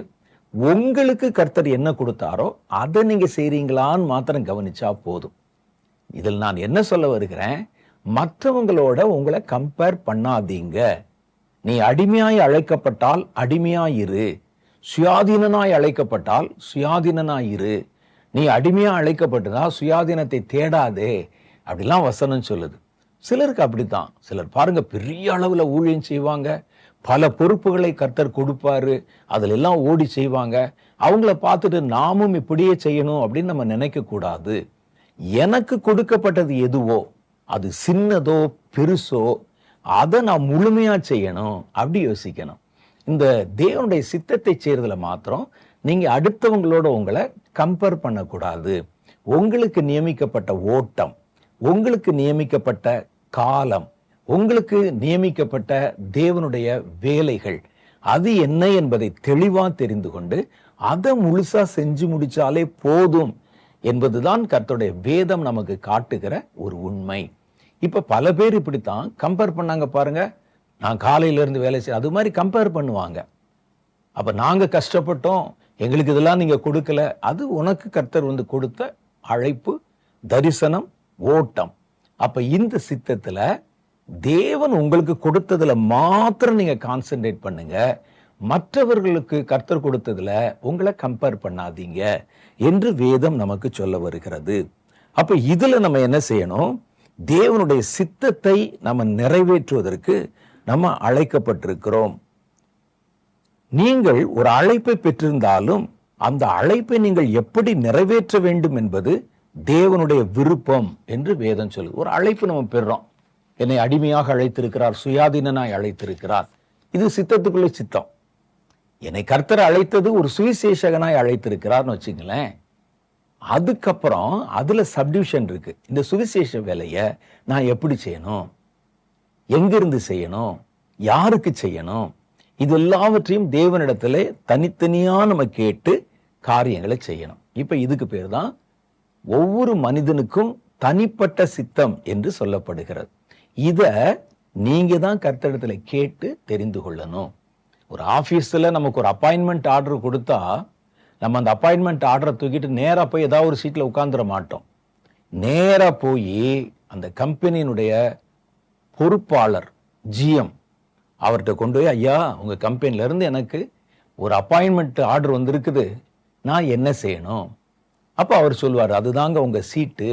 உங்களுக்கு கர்த்தர் என்ன கொடுத்தாரோ அதை நீங்க செய்றீங்களான்னு மாத்திரம் கவனிச்சா போதும். இதில் நான் என்ன சொல்ல வருகிறேன், மற்றவங்களோட உங்களை கம்பேர் பண்ணாதீங்க. நீ அடிமையாய் அழைக்கப்பட்டால் அடிமையாயிரு, சுயாதீனனாய் அழைக்கப்பட்டால் சுயாதீனனாயிரு. நீ அடிமையா அழைக்கப்பட்டதா சுயாதீனத்தை தேடாதே அப்படிலாம் வசனம் சொல்லுது. சிலருக்கு அப்படித்தான். சிலர் பாருங்க, பெரிய அளவுல ஊழியம் செய்வாங்க, பல பொறுப்புகளை கர்த்தர் கொடுப்பாரு, அதுல எல்லாம் ஓடி செய்வாங்க. அவங்கள பார்த்துட்டு நாமும் இப்படியே செய்யணும் அப்படின்னு நம்ம நினைக்க கூடாது. எனக்கு கொடுக்கப்பட்டது எதுவோ, அது சின்னதோ பெருசோ, அதை நான் முழுமையா செய்யணும் அப்படி யோசிக்கணும். இந்த தேவனுடைய சித்தத்தை செய்யறதுல மாத்திரம் நீங்க அடுத்தவங்களோட உங்களை கம்பேர் பண்ணக்கூடாது. உங்களுக்கு நியமிக்கப்பட்ட ஓட்டம், உங்களுக்கு நியமிக்கப்பட்ட காலம், உங்களுக்கு நியமிக்கப்பட்ட தேவனுடைய வேலைகள் அது என்ன என்பதை தெளிவா தெரிந்து கொண்டு அதை முழுசா செஞ்சு முடிச்சாலே போதும் என்பதுதான் கர்த்தருடைய வேதம் நமக்கு காட்டுகிற ஒரு உண்மை. இப்ப பல பேர் இப்படித்தான் கம்பேர் பண்ணாங்க பாருங்க. நான் காலையில இருந்து வேலை செய்ய, அது மாதிரி கம்பேர் பண்ணுவாங்க. அப்ப நாங்க கஷ்டப்பட்டோம், எங்களுக்கு இதெல்லாம் நீங்க கொடுக்கல. அது உனக்கு கர்த்தர் வந்து கொடுத்த அழைப்பு, தரிசனம், ஓட்டம். அப்ப இந்த சித்தத்துல தேவன் உங்களுக்கு கொடுத்ததுல மாத்திரம் நீங்க கான்சென்ட்ரேட் பண்ணுங்க. மற்றவர்களுக்கு கர்த்தர் கொடுத்ததுல உங்களை கம்பேர் பண்ணாதீங்க என்று வேதம் நமக்கு சொல்ல வருகிறது. அப்ப இதுல நம்ம என்ன செய்யணும், தேவனுடைய சித்தத்தை நம்ம நிறைவேற்றுவதற்கு நம்ம அழைக்கப்பட்டிருக்கிறோம். நீங்கள் ஒரு அழைப்பை பெற்றிருந்தாலும் அந்த அழைப்பை நீங்கள் எப்படி நிறைவேற்ற வேண்டும் என்பது தேவனுடைய விருப்பம் என்று வேதம் சொல்லுது. ஒரு அழைப்பு நம்ம பெறுறோம், என்னை அடிமையாக அழைத்திருக்கிறார், சுயாதீனனாய் அழைத்திருக்கிறார். இது சித்தத்துக்குள்ளே சித்தம். என்னை கர்த்தர் அழைத்தது ஒரு சுவிசேஷகனாய் அழைத்திருக்கிறார்னு வச்சுங்களேன். அதுக்கப்புறம் அதுல சப்டிவிஷன் இருக்கு. இந்த சுவிசேஷ வேலையை நான் எப்படி செய்யணும், எங்கிருந்து செய்யணும், யாருக்கு செய்யணும், இது எல்லாவற்றையும் தேவனிடத்துல தனித்தனியா நம்ம கேட்டு காரியங்களை செய்யணும். இப்ப இதுக்கு பேர் தான் ஒவ்வொரு மனிதனுக்கும் தனிப்பட்ட சித்தம் என்று சொல்லப்படுகிறது. இத நீங்க தான் கர்த்தரிடத்துல கேட்டு தெரிந்து கொள்ளணும். ஒரு ஆபீஸ்ல நமக்கு ஒரு அப்பாயின்மெண்ட் ஆர்டர் கொடுத்தா நம்ம அந்த அப்பாயின்மெண்ட் ஆர்டரை தூக்கிட்டு நேரா போய் ஏதாவது ஒரு சீட்ல உட்கார்ந்துட மாட்டோம். நேரா போய் அந்த கம்பெனியினுடைய பொறுப்பாளர் GM அவர்கிட்ட கொண்டு போய், ஐயா உங்க கம்பெனில இருந்து எனக்கு ஒரு அப்பாயின்மெண்ட் ஆர்டர் வந்திருக்குது, நான் என்ன செய்யணும்? அப்ப அவர் சொல்வார், அதுதாங்க உங்க சீட்டு,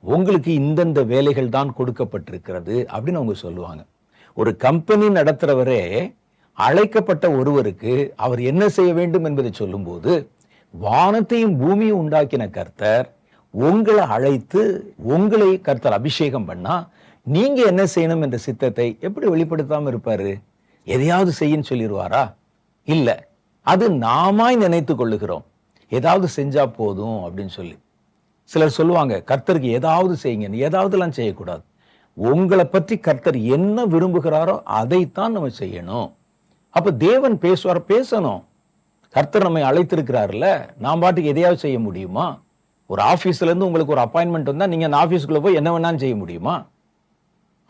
உங்களுக்கு இந்தந்த வேலைகள் தான் கொடுக்கப்பட்டிருக்கிறது அப்படின்னு அவங்க சொல்லுவாங்க. ஒரு கம்பெனி நடத்துறவரே அழைக்கப்பட்ட ஒருவருக்கு அவர் என்ன செய்ய வேண்டும் என்பதை சொல்லும்போது, வானத்தையும் பூமியும் உண்டாக்கின கர்த்தர் உங்களை அழைத்து உங்களை கர்த்தர் அபிஷேகம் பண்ணா நீங்க என்ன செய்யணும் என்ற சித்தத்தை எப்படி வெளிப்படுத்தாம இருப்பாரு? எதையாவது செய்யன்னு சொல்லிடுவாரா? இல்ல, அது நாமாய் நினைத்து கொள்ளுகிறோம், ஏதாவது செஞ்சா போதும் அப்படின்னு சொல்லி. சிலர் சொல்லுவாங்க, கர்த்தருக்கு ஏதாவது செய்யுங்க, ஏதாவதுலாம் செய்யக்கூடாது. உங்களை பற்றி கர்த்தர் என்ன விரும்புகிறாரோ அதைத்தான் நம்ம செய்யணும். அப்ப தேவன் பேசுவார், பேசணும். கர்த்தர் நம்மை அழைத்திருக்கிறார்ல, நான் பாட்டுக்கு எதையாவது செய்ய முடியுமா? ஒரு ஆபீஸ்ல இருந்து உங்களுக்கு ஒரு அப்பாயின்மெண்ட் வந்தா நீங்க அந்த ஆபீஸ்க்குள்ள போய் என்ன வேணாலும் செய்ய முடியுமா?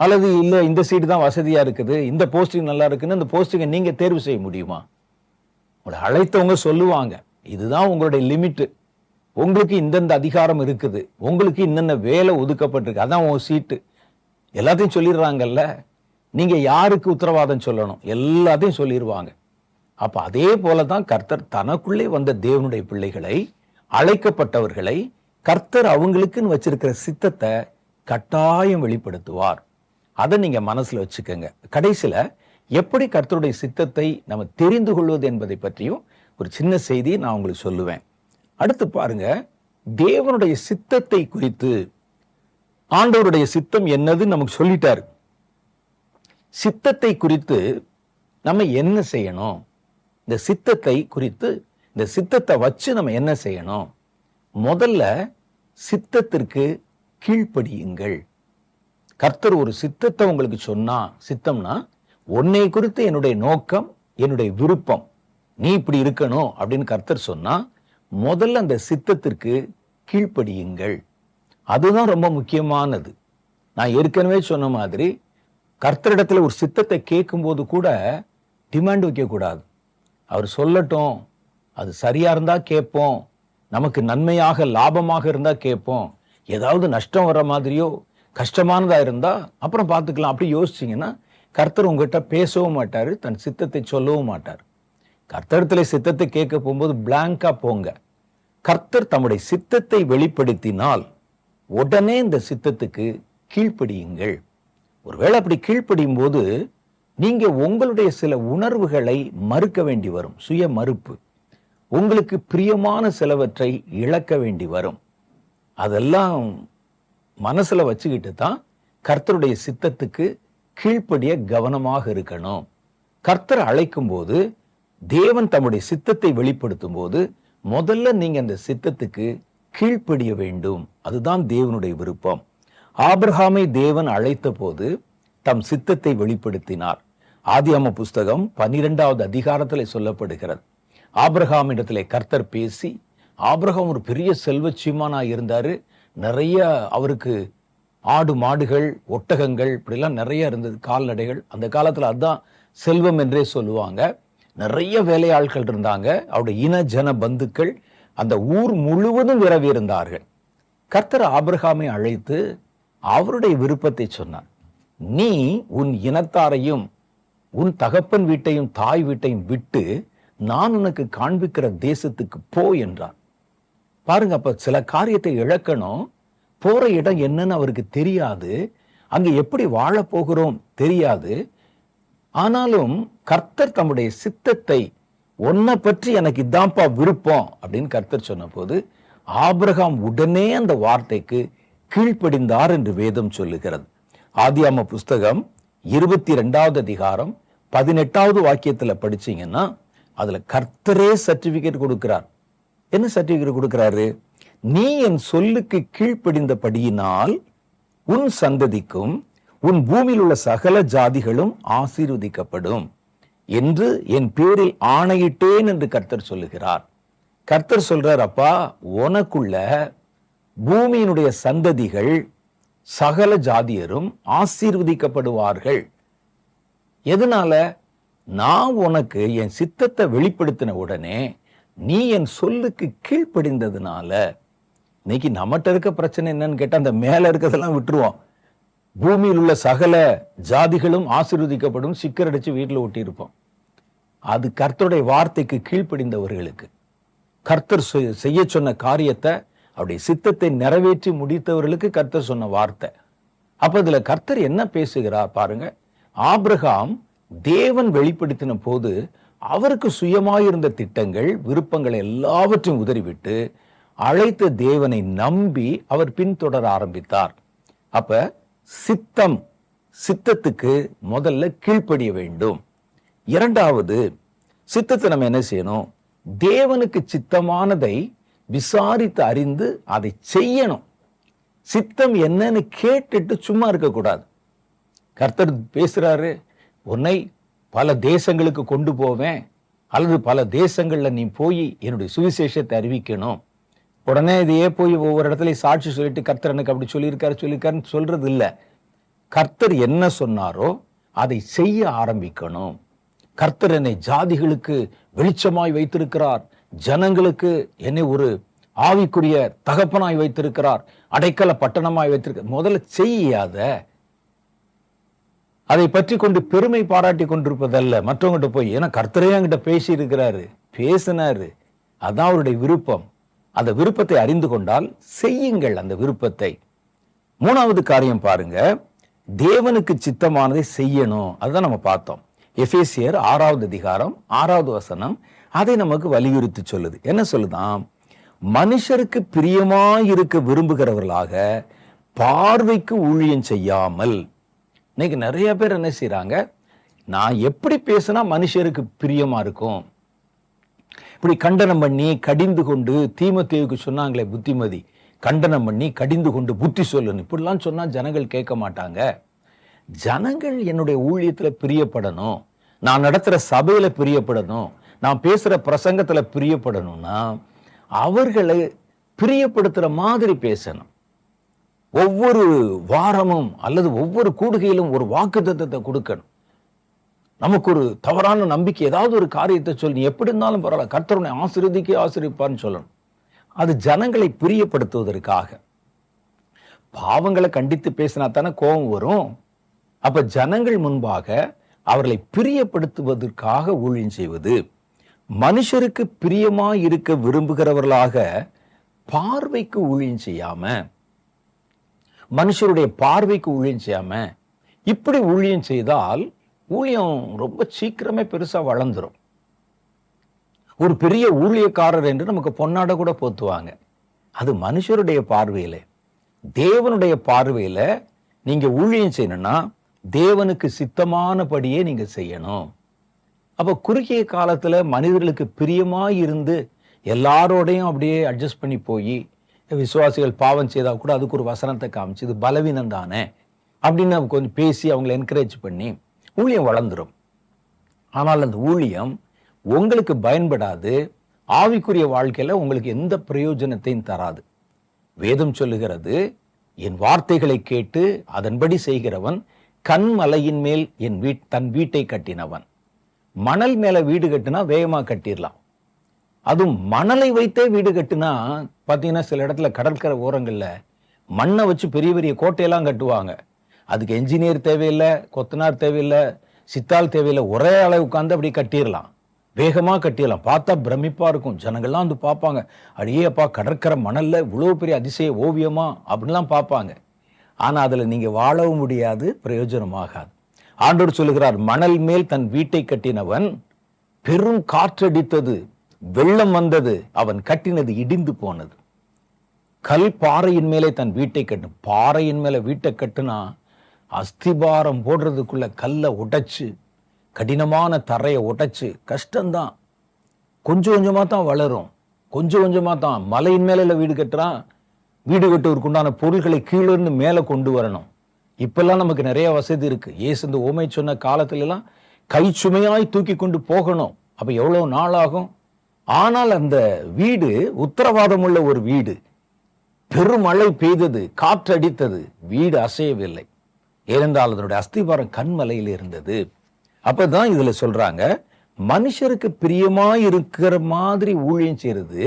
அல்லது இல்ல இந்த சீட்டு தான் வசதியா இருக்குது, இந்த போஸ்டிங் நல்லா இருக்குன்னு அந்த போஸ்டிங்கை நீங்க தேர்வு செய்ய முடியுமா? உங்களை அழைத்தவங்க சொல்லுவாங்க, இதுதான் உங்களுடைய லிமிட், உங்களுக்கு இந்தந்த அதிகாரம் இருக்குது, உங்களுக்கு இன்னென்ன வேலை ஒதுக்கப்பட்டிருக்கு, அதான் உங்க சீட்டு, எல்லாத்தையும் சொல்லிடுறாங்கல்ல. நீங்க யாருக்கு உத்தரவாதம் சொல்லணும்? எல்லாத்தையும் சொல்லிடுவாங்க. அப்ப அதே போலதான் கர்த்தர் தனக்குள்ளே வந்த தேவனுடைய பிள்ளைகளை, அழைக்கப்பட்டவர்களை கர்த்தர் அவங்களுக்குன்னு வச்சிருக்கிற சித்தத்தை கட்டாயம் வெளிப்படுத்துவார். அதை நீங்க மனசுல வச்சுக்கோங்க. கடைசியில எப்படி கர்த்தருடைய சித்தத்தை நம்ம தெரிந்து கொள்வது என்பதை பற்றியும் ஒரு சின்ன செய்தி நான் உங்களுக்கு சொல்லுவேன். அடுத்து பாருங்க, தேவனுடைய சித்தத்தை குறித்து ஆண்டவருடைய சித்தம் என்னது நமக்கு சொல்லிட்டாரு. சித்தத்தை குறித்து நம்ம என்ன செய்யணும், இந்த சித்தத்தை குறித்து, இந்த சித்தத்தை வச்சு நம்ம என்ன செய்யணும்? முதல்ல சித்தத்திற்கு கீழ்ப்படியுங்கள். கர்த்தர் ஒரு சித்தத்தை உங்களுக்கு சொன்னா, சித்தம்னா உன்னை குறித்து என்னுடைய நோக்கம், என்னுடைய விருப்பம், நீ இப்படி இருக்கணும் அப்படின்னு கர்த்தர் சொன்னா முதல்ல அந்த சித்தத்திற்கு கீழ்ப்படியுங்கள். அதுதான் ரொம்ப முக்கியமானது. நான் ஏற்கனவே சொன்ன மாதிரி கர்த்தரிடத்துல ஒரு சித்தத்தை கேட்கும் போது கூட டிமாண்ட் வைக்க கூடாது. அவர் சொல்லட்டும், அது சரியா இருந்தா கேட்போம், நமக்கு நன்மையாக லாபமாக இருந்தா கேட்போம், ஏதாவது நஷ்டம் வர மாதிரியோ கஷ்டமானதா இருந்தா அப்புறம் பார்த்துக்கலாம் அப்படி யோசிச்சீங்கன்னா கர்த்தர் உங்ககிட்ட பேசவும் மாட்டாரு, தன் சித்தத்தை சொல்லவும் மாட்டார். கர்த்தரிடத்துல சித்தத்தை கேட்க போகும்போது பிளாங்கா போங்க. கர்த்தர் தம்முடைய சித்தத்தை வெளிப்படுத்தினால் உடனே இந்த சித்தத்துக்கு கீழ்ப்படியுங்கள். ஒருவேளை அப்படி கீழ்ப்படியும் போது நீங்க உங்களுடைய சில உணர்வுகளை மறுக்க வேண்டி வரும், சுய மறுப்பு. உங்களுக்கு பிரியமான சிலவற்றை இழக்க வேண்டி வரும். அதெல்லாம் மனசுல வச்சுக்கிட்டு தான் கர்த்தருடைய சித்தத்துக்கு கீழ்ப்படிய கவனமாக இருக்கணும். கர்த்தர் அழைக்கும் போது, தேவன் தம்முடைய சித்தத்தை வெளிப்படுத்தும் போது முதல்ல நீங்க அந்த சித்தத்துக்கு கீழ்ப்படிய வேண்டும். அதுதான் தேவனுடைய விருப்பம். ஆபிரகாமை தேவன் அழைத்த போது தம் சித்தத்தை வெளிப்படுத்தினார். ஆதியாகம புஸ்தகம் 12வது அதிகாரத்தில் சொல்லப்படுகிறது. ஆபிரகாமிடத்திலே கர்த்தர் பேசி, ஆபிரகாம் ஒரு பெரிய செல்வச்சீமானா இருந்தாரு, நிறைய அவருக்கு ஆடு மாடுகள் ஒட்டகங்கள் இப்படிலாம் நிறைய இருந்தது, கால்நடைகள். அந்த காலத்துல அதுதான் செல்வம் என்றே சொல்லுவாங்க. நிறைய வேலையாட்கள் இருந்தாங்க, அவருடைய இன ஜன பந்துக்கள் அந்த ஊர் முழுவதும் விரவி இருந்தார்கள். கர்த்தர் ஆபிரகாமை அழைத்து அவருடைய விருப்பத்தை சொன்னார். நீ உன் இனத்தாரையும் உன் தகப்பன் வீட்டையும் தாய் வீட்டையும் விட்டு நான் உனக்கு காண்பிக்கிற தேசத்துக்கு போ என்றார். பாருங்க, அப்ப சில காரியத்தை இழக்கணும், போற இடம் என்னன்னு அவருக்கு தெரியாது, அங்க எப்படி வாழ போகிறோம் தெரியாது. ஆனாலும் கர்த்தர் தம்முடைய சித்தத்தை, உன்னை பற்றி எனக்கு இதான்ப்பா விருப்பம் அப்படின்னு கர்த்தர் சொன்ன போது ஆபிரகாம் உடனே அந்த வார்த்தைக்கு கீழ்ப்படிந்தார் என்று வேதம் சொல்லுகிறது. ஆதியாம புஸ்தகம் 22வது அதிகாரம் 18வது வாக்கியத்துல படிச்சீங்கன்னா அதுல கர்த்தரே சர்டிபிகேட் கொடுக்கிறார். என்ன சர்டிபிகேட் கொடுக்கிறாரு? நீ என் சொல்லுக்கு கீழ்ப்படிந்தபடியினால் உன் சந்ததிக்கும் உன் பூமியில் உள்ள சகல ஜாதிகளும் ஆசீர்வதிக்கப்படும் என்று என் பேரில் ஆணையிட்டேன் என்று கர்த்தர் சொல்லுகிறார். கர்த்தர் சொல்றார், அப்பா, உனக்குள்ள பூமியினுடைய சந்ததிகள் சகல ஜாதியரும் ஆசீர்வதிக்கப்படுவார்கள். எதனால? நான் உனக்கு என் சித்தத்தை வெளிப்படுத்தின உடனே நீ என் சொல்லுக்கு கீழ்ப்படிந்ததுனால. இன்னைக்கு நம்மகிட்ட இருக்க பிரச்சனை என்னன்னு கேட்டா, அந்த மேல இருக்கிறதெல்லாம் விட்டுருவோம். பூமியில் உள்ள சகல ஜாதிகளும் ஆசீர்வதிக்கப்படும் சிக்கர் அடிச்சு வீட்டில் ஒட்டி இருப்போம். அது கர்த்தருடைய வார்த்தைக்கு கீழ்ப்படிந்தவர்களுக்கு, கர்த்தர் செய்ய சொன்ன காரியத்தை அவருடைய சித்தத்தை நிறைவேற்றி முடித்தவர்களுக்கு கர்த்தர் சொன்ன வார்த்தை. அப்ப இதுல கர்த்தர் என்ன பேசுகிறார் பாருங்க. ஆபிரகாம் தேவன் வெளிப்படுத்தின போது அவருக்கு சுயமாயிருந்த திட்டங்கள், விருப்பங்களை எல்லாவற்றையும் உதறிவிட்டு அழைத்த தேவனை நம்பி அவர் பின்தொடர ஆரம்பித்தார். அப்ப சித்தத்துக்கு முதல்ல கீழ்ப்படிய வேண்டும். இரண்டாவது, சித்தத்தை நம்ம என்ன செய்யணும்? தேவனுக்கு சித்தமானதை விசாரித்து அறிந்து அதை செய்யணும். சித்தம் என்னன்னு கேட்டுட்டு சும்மா இருக்கக்கூடாது. கர்த்தர் பேசுறாரு, உன்னை பல தேசங்களுக்கு கொண்டு போவேன், அல்லது பல தேசங்கள்ல நீ போய் என்னுடைய சுவிசேஷத்தை அறிவிக்கணும். உடனே இதையே போய் ஒவ்வொரு இடத்துலயும் சாட்சி சொல்லிட்டு கர்த்தர் எனக்கு அப்படி சொல்லியிருக்காருன்னு சொல்றது இல்லை. கர்த்தர் என்ன சொன்னாரோ அதை செய்ய ஆரம்பிக்கணும். கர்த்தர் என்னை ஜாதிகளுக்கு வெளிச்சமாய் வைத்திருக்கிறார், ஜனங்களுக்கு என்னை ஒரு ஆவிக்குரிய தகப்பனாய் வைத்திருக்கிறார், அடைக்கல பட்டணமாய் வைத்திருக்கிறார். முதல்ல செய்யாத, அதை பற்றி கொண்டு பெருமை பாராட்டி கொண்டிருப்பதல்ல. மற்றவங்கிட்ட போய், ஏன்னா கர்த்தரே என்கிட்ட பேசி இருக்கிறாரு, பேசினாரு, அதான் அவருடைய விருப்பம். அந்த விருப்பத்தை அறிந்து கொண்டால் செய்யுங்கள் அந்த விருப்பத்தை. மூணாவது காரியம் பாருங்க, தேவனுக்கு சித்தமானதை செய்யணும். அதுதான் நம்ம பார்த்தோம். எபேசியர் 6வது அதிகாரம் 6வது வசனம் அதை நமக்கு வலியுறுத்தி சொல்லுது. என்ன சொல்லுதான்? மனுஷருக்கு பிரியமாயிருக்க விரும்புகிறவர்களாக பார்வைக்கு ஊழியம் செய்யாமல். இன்னைக்கு நிறைய பேர் என்ன செய்யறாங்க? நான் எப்படி பேசினா மனுஷருக்கு பிரியமா இருக்கும், இப்படி கண்டனம் பண்ணி கடிந்து கொண்டு, தீமோத்தேயுவுக்கு சொன்னாங்களே புத்திமதி, கண்டனம் பண்ணி கடிந்து கொண்டு புத்தி சொல்லணும், இப்படிலாம் சொன்னா ஜனங்கள் கேட்க மாட்டாங்க. ஜனங்கள் என்னுடைய ஊழியத்துல பிரியப்படணும், நான் நடத்துற சபையில பிரியப்படணும், நான் பேசுற பிரசங்கத்துல பிரியப்படணும்னா அவர்களை பிரியப்படுத்துற மாதிரி பேசணும். ஒவ்வொரு வாரமும் அல்லது ஒவ்வொரு கூடுகையிலும் ஒரு வாக்குத்தத்தத்தை கொடுக்கணும். நமக்கு ஒரு தவறான நம்பிக்கை, ஏதாவது ஒரு காரியத்தை சொல்லி, எப்படி இருந்தாலும் பரவாயில்ல, கர்த்தருனை ஆசீர்வதிப்பார்னு சொல்லணும். அது ஜனங்களை பிரியப்படுத்துவதற்காக. பாவங்களை கண்டித்து பேசினா தானே கோபம் வரும். அப்ப ஜனங்கள் முன்பாக அவர்களை பிரியப்படுத்துவதற்காக ஊழியம் செய்வது. மனுஷருக்கு பிரியமாய் இருக்க விரும்புகிறவர்களாக பார்வைக்கு ஊழியம் செய்யாம, மனுஷருடைய பார்வைக்கு ஊழியம் செய்யாம, இப்படி ஊழியம் செய்தால் ஊழியம் ரொம்ப சீக்கிரமே பெருசா வளர்ந்துரும். ஒரு பெரிய ஊழியக்காரர் என்று நமக்கு பொன்னாட கூட போத்துவாங்க. அது மனுஷருடைய பார்வையில. தேவனுடைய பார்வையில நீங்க ஊழியம் செய்யணும்னா தேவனுக்கு சித்தமானபடியே நீங்க செய்யணும். அப்ப குறுகிய காலத்துல மனிதர்களுக்கு பிரியமாய் இருந்து எல்லாரோடையும் அப்படியே அட்ஜஸ்ட் பண்ணி போய், விசுவாசிகள் பாவம் செய்தா கூட அதுக்கு ஒரு வசனத்தை காமிச்சு, இது பலவீனம் தானே அப்படின்னு கொஞ்சம் பேசி அவங்களை என்கரேஜ் பண்ணி ஊழியம் வளர்ந்துடும். ஆனால் அந்த ஊழியம் உங்களுக்கு பயன்படாது, ஆவிக்குரிய வாழ்க்கையில உங்களுக்கு எந்த பிரயோஜனத்தையும் தராது. வேதம் சொல்லுகிறது, என் வார்த்தைகளை கேட்டு அதன்படி செய்கிறவன் கண்மலையின் மேல் தன் வீட்டை கட்டினவன். மணல் மேல வீடு கட்டினா வேகமா கட்டிடலாம். அதுவும் மணலை வைத்தே வீடு கட்டினா பாத்தீங்கன்னா சில இடத்துல கடற்கரை ஓரங்கள்ல மண்ணை வச்சு பெரிய பெரிய கோட்டையெல்லாம் கட்டுவாங்க. அதுக்கு என்ஜினியர் தேவையில்லை, கொத்தனார் தேவையில்லை, சித்தாள் தேவையில்லை, ஒரே அளவு உட்காந்து அப்படி கட்டிடலாம், வேகமா கட்டிடலாம். பார்த்தா பிரமிப்பா இருக்கும். ஜனங்கள்லாம் வந்து பார்ப்பாங்க, அடியே அப்பா கடற்கரை மணல்ல இவ்வளவு பெரிய அதிசய ஓவியமா அப்படின்லாம் பார்ப்பாங்க. ஆனா அதுல நீங்க வாழவும் முடியாது, பிரயோஜனமாகாது. ஆண்டவர் சொல்லுகிறார், மணல் மேல் தன் வீட்டை கட்டினவன் பெரும் காற்றடித்தது, வெள்ளம் வந்தது, அவன் கட்டினது இடிந்து போனது. கல் பாறையின் மேலே தன் வீட்டை கட்டும். பாறையின் மேல வீட்டை கட்டுனா அஸ்திபாரம் போடுறதுக்குள்ள கல்லை உடைச்சு, கடினமான தரையை உடைச்சு, கஷ்டம்தான். கொஞ்சம் கொஞ்சமா தான் வளரும், கொஞ்சம் கொஞ்சமா தான். மலையின் மேல வீடு கட்டுறான், வீடு கட்டுவதற்கு உண்டான பொருட்களை கீழே இருந்து மேலே கொண்டு வரணும். இப்பெல்லாம் நமக்கு நிறைய வசதி இருக்கு. இயேசு இந்த ஓமை சொன்ன காலத்துல எல்லாம் கை சுமையாய் தூக்கி கொண்டு போகணும். அப்ப எவ்வளவு நாள் ஆகும்? ஆனால் அந்த வீடு உத்தரவாதம் உள்ள ஒரு வீடு. பெருமழை பெய்தது, காற்றடித்தது, வீடு அசையவில்லை. ஏனென்றால் அதனுடைய அஸ்திபாரம் கண்மலையில் இருந்தது. அப்பதான் இதுல சொல்றாங்க, மனுஷருக்கு பிரியமாய் இருக்கிற மாதிரி ஊழியம் செய்யறது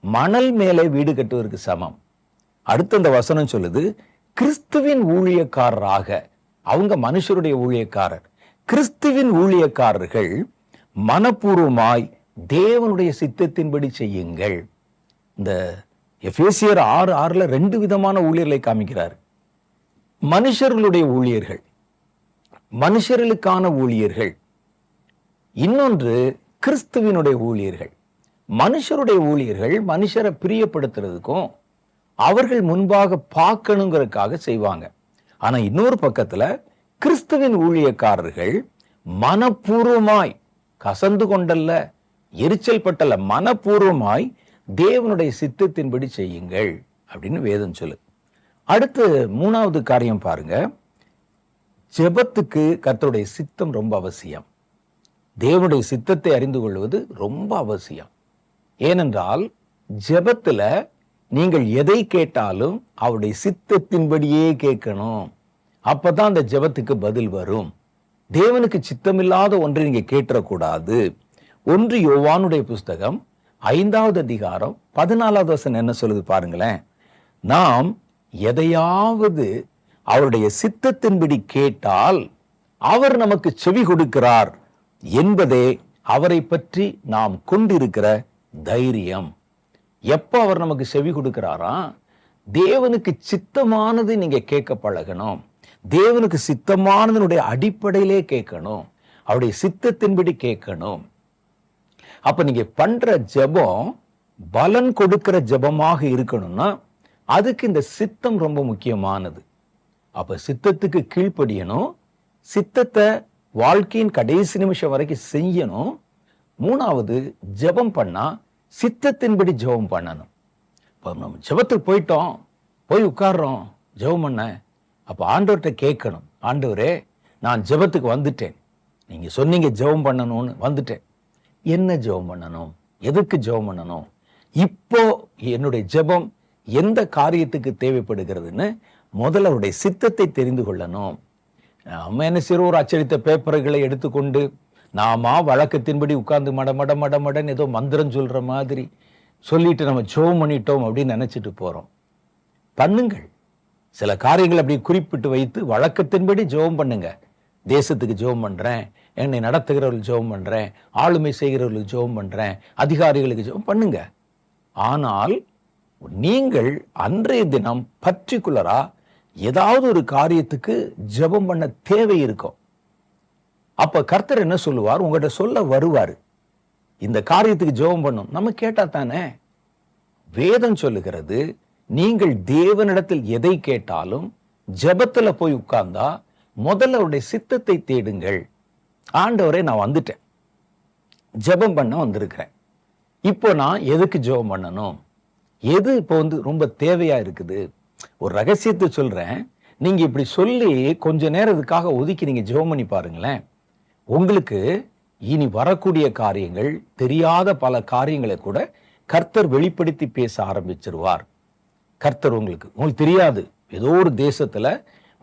மணல் மேலே வீடு கட்டுவதற்கு சமம். அடுத்த அந்த வசனம் சொல்லுது, கிறிஸ்துவின் ஊழியக்காரராக, அவங்க மனுஷருடைய ஊழியக்காரர், கிறிஸ்துவின் ஊழியக்காரர்கள் மனப்பூர்வமாய் தேவனுடைய சித்தத்தின்படி செய்யுங்கள். இந்த எபேசியர் 6:6 2 விதமான ஊழியர்களை காமிக்கிறார். மனுஷர்களுடைய ஊழியர்கள், மனுஷர்களுக்கான ஊழியர்கள். இன்னொன்று கிறிஸ்துவினுடைய ஊழியர்கள். மனுஷருடைய ஊழியர்கள் மனுஷரை பிரியப்படுத்துறதுக்கும் அவர்கள் முன்பாக பார்க்கணுங்கிறதுக்காக செய்வாங்க. ஆனா இன்னொரு பக்கத்துல கிறிஸ்துவின் ஊழியக்காரர்கள் மனப்பூர்வமாய், கசந்து கொண்டல்ல, எரிச்சல் பட்டல்ல, மனப்பூர்வமாய் தேவனுடைய சித்தத்தின்படி செய்யுங்கள் அப்படின்னு வேதம் சொல்லு. அடுத்து 3வது காரியம் பாருங்க, ஜெபத்துக்கு கர்த்தருடைய சித்தம் ரொம்ப அவசியம். தேவனுடைய சித்தத்தை அறிந்து கொள்வது ரொம்ப அவசியம். ஏனென்றால் ஜெபத்துல நீங்கள் எதை கேட்டாலும் அவருடைய சித்தத்தின்படியே கேட்கணும். அப்பதான் அந்த ஜெபத்துக்கு பதில் வரும். தேவனுக்கு சித்தமில்லாத ஒன்றை நீங்க கேட்டக்கூடாது. 1 யோவானுடைய புஸ்தகம் 5வது அதிகாரம் 14வது வசனம் என்ன சொல்லுது பாருங்களேன். நாம் எதையாவது அவருடைய சித்தத்தின்படி கேட்டால் அவர் நமக்கு செவி கொடுக்கிறார் என்பதே அவரை பற்றி நாம் கொண்டிருக்கிற தைரியம். எப்ப அவர் நமக்கு செவி கொடுக்கிறாரா? தேவனுக்கு சித்தமானது நீங்க கேட்க பழகணும். தேவனுக்கு சித்தமானதனுடைய அடிப்படையிலே கேட்கணும், அவருடைய சித்தத்தின்படி கேட்கணும். அப்ப நீங்க பண்ற ஜெபம் பலன் கொடுக்கிற ஜெபமாக இருக்கணும்னா அதுக்கு இந்த சித்தம் ரொம்ப முக்கியமானது. அப்ப சித்தத்துக்கு கீழ்ப்படியணும், சித்தத்தை வாழ்க்கையின் கடைசி நிமிஷம் வரைக்கும் செய்யணும். 3வது, ஜெபம் பண்ணா சித்தத்தின்படி ஜெபம் பண்ணணும். இப்போ நம்ம ஜெபத்துக்கு போயிட்டோம், போய் உட்கார்றோம், ஜெபம் பண்ண, அப்போ ஆண்டவர்கிட்ட கேட்கணும், ஆண்டவரே நான் ஜெபத்துக்கு வந்துட்டேன், நீங்க சொன்னீங்க ஜெபம் பண்ணணும்னு, வந்துட்டேன், என்ன ஜெபம் பண்ணணும், எதுக்கு ஜெபம் பண்ணணும், இப்போ என்னுடைய ஜெபம் எந்த காரியத்துக்கு தேவைப்படுகிறதுன்னு முதல்ல அவருடைய சித்தத்தை தெரிந்து கொள்ளணும். நம்ம என்ன செய்யறோம், ஒரு அச்சடித்த பேப்பர்களை எடுத்துக்கொண்டு நாம வழக்கத்தின்படி உட்கார்ந்து மடன்னு ஏதோ மந்திரம் சொல்ற மாதிரி சொல்லிட்டு நம்ம ஜெபம் பண்ணிட்டோம் அப்படின்னு நினைச்சிட்டு போறோம். பண்ணுங்கள், சில காரியங்களை அப்படி குறிப்பிட்டு வைத்து வழக்கத்தின்படி ஜெபம் பண்ணுங்க. தேசத்துக்கு ஜெபம் பண்றேன், என்னை நடத்துகிறவர்கள் ஜெபம் பண்றேன், ஆளுமை செய்கிறவர்களுக்கு ஜெபம் பண்றேன், அதிகாரிகளுக்கு ஜெபம் பண்ணுங்க. ஆனால் நீங்கள் அன்றைய தினம் பர்டிகுலரா ஏதாவது ஒரு காரியத்துக்கு ஜெபம் பண்ண தேவை இருக்கும். அப்ப கர்த்தர் என்ன சொல்லுவார், உங்கள்கிட்ட சொல்ல வருவாரு, இந்த காரியத்துக்கு ஜெபம் பண்ணும். நம்ம கேட்டா தானே. வேதம் சொல்லுகிறது, நீங்கள் தேவனிடத்தில் எதை கேட்டாலும் ஜெபத்துல போய் உட்கார்ந்தா முதல்ல அவருடைய சித்தத்தை தேடுங்கள். ஆண்டவரே நான் வந்துட்டேன், ஜெபம் பண்ண வந்திருக்கிறேன், இப்போ நான் எதுக்கு ஜெபம் பண்ணணும், எது இப்போ ரொம்ப தேவையா இருக்குது. ஒரு ரகசியத்தை சொல்றேன், நீங்க இப்படி சொல்லி கொஞ்ச நேரத்துக்காக ஒதுக்கி நீங்க ஜெபம் பண்ணி பாருங்களேன், உங்களுக்கு இனி வரக்கூடிய காரியங்கள், தெரியாத பல காரியங்களை கூட கர்த்தர் வெளிப்படுத்தி பேச ஆரம்பிச்சிருவார். கர்த்தர் உங்களுக்கு தெரியாது, ஏதோ ஒரு தேசத்துல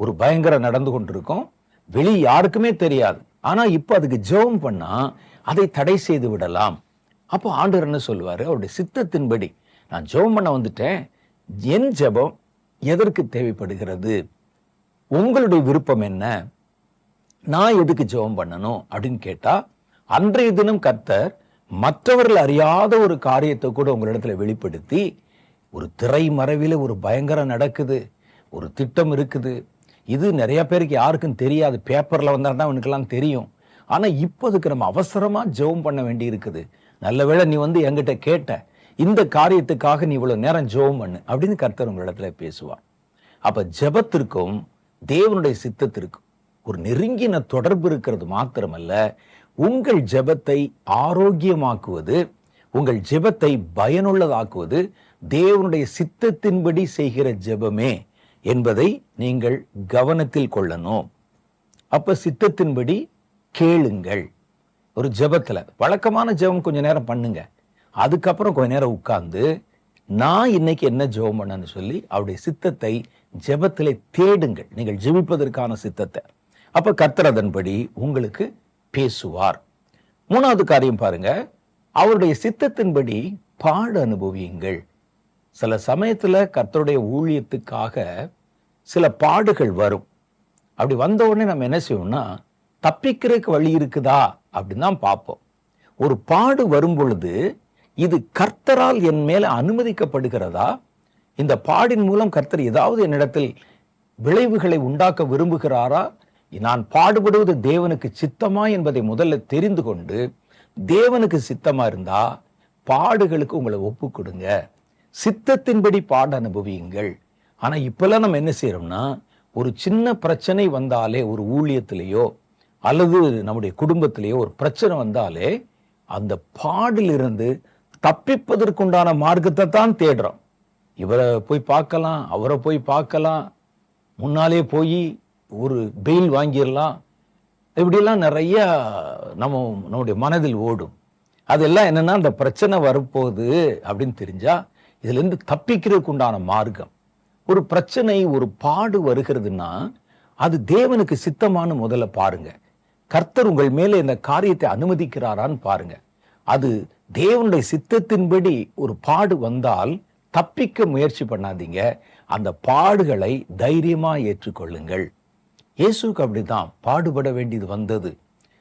ஒரு பயங்கரம் நடந்து கொண்டிருக்கும், வெளி யாருக்குமே தெரியாது, ஆனா இப்ப அதுக்கு ஜெபம் பண்ணா அதை தடை செய்து விடலாம். அப்போ ஆண்டவர் என்ன சொல்லுவாரு, அவருடைய சித்தத்தின்படி நான் ஜெபம் பண்ண வந்துட்டேன், என் ஜெபம் எதற்கு தேவைப்படுகிறது, உங்களுடைய விருப்பம் என்ன, நான் எதுக்கு ஜெபம் பண்ணணும் அப்படின்னு கேட்டா, அன்றைய தினம் கர்த்தர் மற்றவர்கள் அறியாத ஒரு காரியத்தை கூட உங்களிடத்துல வெளிப்படுத்தி, ஒரு திரை மறைவில ஒரு பயங்கரம் நடக்குது, ஒரு திட்டம் இருக்குது, இது நிறைய பேருக்கு யாருக்கும் தெரியாது, பேப்பர்ல வந்தாதான் அவனுக்கெல்லாம் தெரியும், ஆனா இப்ப அதுக்கு நம்ம அவசரமா ஜெபம் பண்ண வேண்டி இருக்குது, நல்ல வேளை நீ என்கிட்ட கேட்ட, இந்த காரியத்துக்காக நீ இவ்வளவு நேரம் ஜெபம் பண்ணு அப்படின்னு கர்த்தர் உங்களிடத்துல பேசுவார். அப்ப ஜெபத்திற்கும் தேவனுடைய சித்தத்திற்கு ஒரு நெருங்கின தொடர்பு இருக்கிறது மாத்திரமல்ல, உங்கள் ஜெபத்தை ஆரோக்கியமாக்குவது, உங்கள் ஜெபத்தை பயனுள்ளதாக்குவது தேவனுடைய சித்தத்தின்படி செய்கிற ஜெபமே என்பதை நீங்கள் கவனத்தில் கொள்ளணும். அப்ப சித்தத்தின்படி கேளுங்கள். ஒரு ஜெபத்துல வழக்கமான ஜெபம் கொஞ்ச நேரம் பண்ணுங்க, அதுக்கப்புறம் கொஞ்ச நேரம் உட்கார்ந்து நான் இன்னைக்கு என்ன ஜெபம் பண்ணன்னு சொல்லி அவருடைய சித்தத்தை ஜெபத்திலே தேடுங்கள். நீங்கள் ஜெபிப்பதற்கான சித்தத்தை. அப்ப கர்த்தர் அதன்படி உங்களுக்கு பேசுவார். மூணாவது காரியம் பாருங்க, அவருடைய சித்தத்தின்படி பாட அனுபவியுங்கள். சில சமயத்துல கர்த்தருடைய ஊழியத்துக்காக சில பாடுகள் வரும். அப்படி வந்த உடனே நம்ம என்ன செய்வோம்னா, தப்பிக்கிறதுக்கு வழி இருக்குதா அப்படின்னு தான் பார்ப்போம். ஒரு பாடு வரும் பொழுது இது கர்த்தரால் என் மேல அனுமதிக்கப்படுகிறதா, இந்த பாடின் மூலம் கர்த்தர் ஏதாவது என்னிடத்தில் விளைவுகளை உண்டாக்க விரும்புகிறாரா, நான் பாடுபடுவது தேவனுக்கு சித்தமா என்பதை முதல்ல தெரிந்து கொண்டு, தேவனுக்கு சித்தமா இருந்தா பாடுகளுக்கு உங்களை ஒப்பு கொடுங்க, சித்தத்தின்படி பாட அனுபவியுங்கள். ஆனா இப்பெல்லாம் நம்ம என்ன செய்யறோம்னா, ஒரு சின்ன பிரச்சனை வந்தாலே, ஒரு ஊழியத்திலேயோ அல்லது நம்முடைய குடும்பத்திலேயோ ஒரு பிரச்சனை வந்தாலே அந்த பாடிலிருந்து தப்பிப்பதற்குண்டான மார்க்கத்தை தான் தேடுறோம். இவரை போய் பார்க்கலாம், அவரை போய் பார்க்கலாம், முன்னாலே போய் ஒரு பெயில் வாங்கிடலாம், இப்படிலாம் நிறைய நம்முடைய மனதில் ஓடும். அதெல்லாம் என்னன்னா, அந்த பிரச்சனை வரப்போகுது அப்படின்னு தெரிஞ்சா இதுல இருந்து தப்பிக்கிறதுக்கு உண்டான மார்க்கம். ஒரு பிரச்சனை, ஒரு பாடு வருகிறதுன்னா அது தேவனுக்கு சித்தமானு முதல்ல பாருங்க. கர்த்தர் உங்கள் மேல இந்த காரியத்தை அனுமதிக்கிறாரான்னு பாருங்க. அது தேவனுடைய சித்தத்தின்படி ஒரு பாடு வந்தால் தப்பிக்க முயற்சி பண்ணாதீங்க, அந்த பாடுகளை தைரியமா ஏற்றுக்கொள்ளுங்கள். இயேசுக்கு அப்படித்தான் பாடுபட வேண்டியது வந்தது.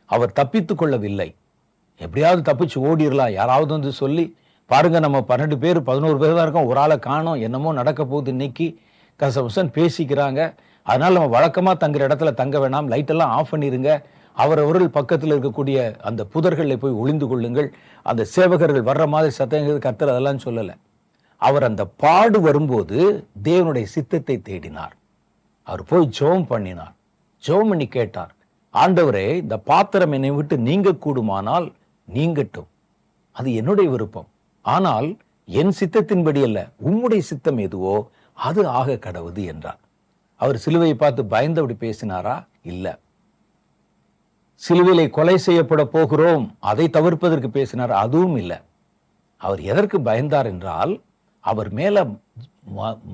அவர் தப்பித்துக் கொள்ளவில்லை. எப்படியாவது தப்பிச்சு ஓடிடலாம், யாராவது வந்து சொல்லி பாருங்க, நம்ம 12 பேர் 11 பேர் தான் இருக்கோம், ஒரு ஆளை காணோம், என்னமோ நடக்க போகுது இன்னைக்கு, கசகசன்னு பேசிக்கிறாங்க, அதனால நம்ம வழக்கமா தங்குற இடத்துல தங்க வேணாம், லைட் எல்லாம் ஆஃப் பண்ணிருங்க, அவரவர்கள் பக்கத்தில் இருக்கக்கூடிய அந்த புதர்களில் போய் ஒளிந்து கொள்ளுங்கள், அந்த சேவகர்கள் வர்ற மாதிரி சத்தம் கர்த்தர் அதெல்லாம் சொல்லல. அவர் அந்த பாடு வரும்போது தேவனுடைய சித்தத்தை தேடினார். அவர் போய் ஜெபம் பண்ணினார். ஜெபம் பண்ணி கேட்டார், ஆண்டவரே, இந்த பாத்திரம் என்னை விட்டு நீங்க கூடுமானால் நீங்கட்டும், அது என்னுடைய விருப்பம், ஆனால் என் சித்தத்தின்படி அல்ல, உம்முடைய சித்தம் எதுவோ அது ஆக கடவுது என்றார். அவர் சிலுவையை பார்த்து பயந்தபடி பேசினாரா? இல்ல. சிலுவையிலே கொலை செய்யப்பட போகிறோம் அதை தவிர்ப்பதற்கு பேசினார்? அதுவும் இல்லை. அவர் எதற்கு பயந்தார் என்றால், அவர் மேல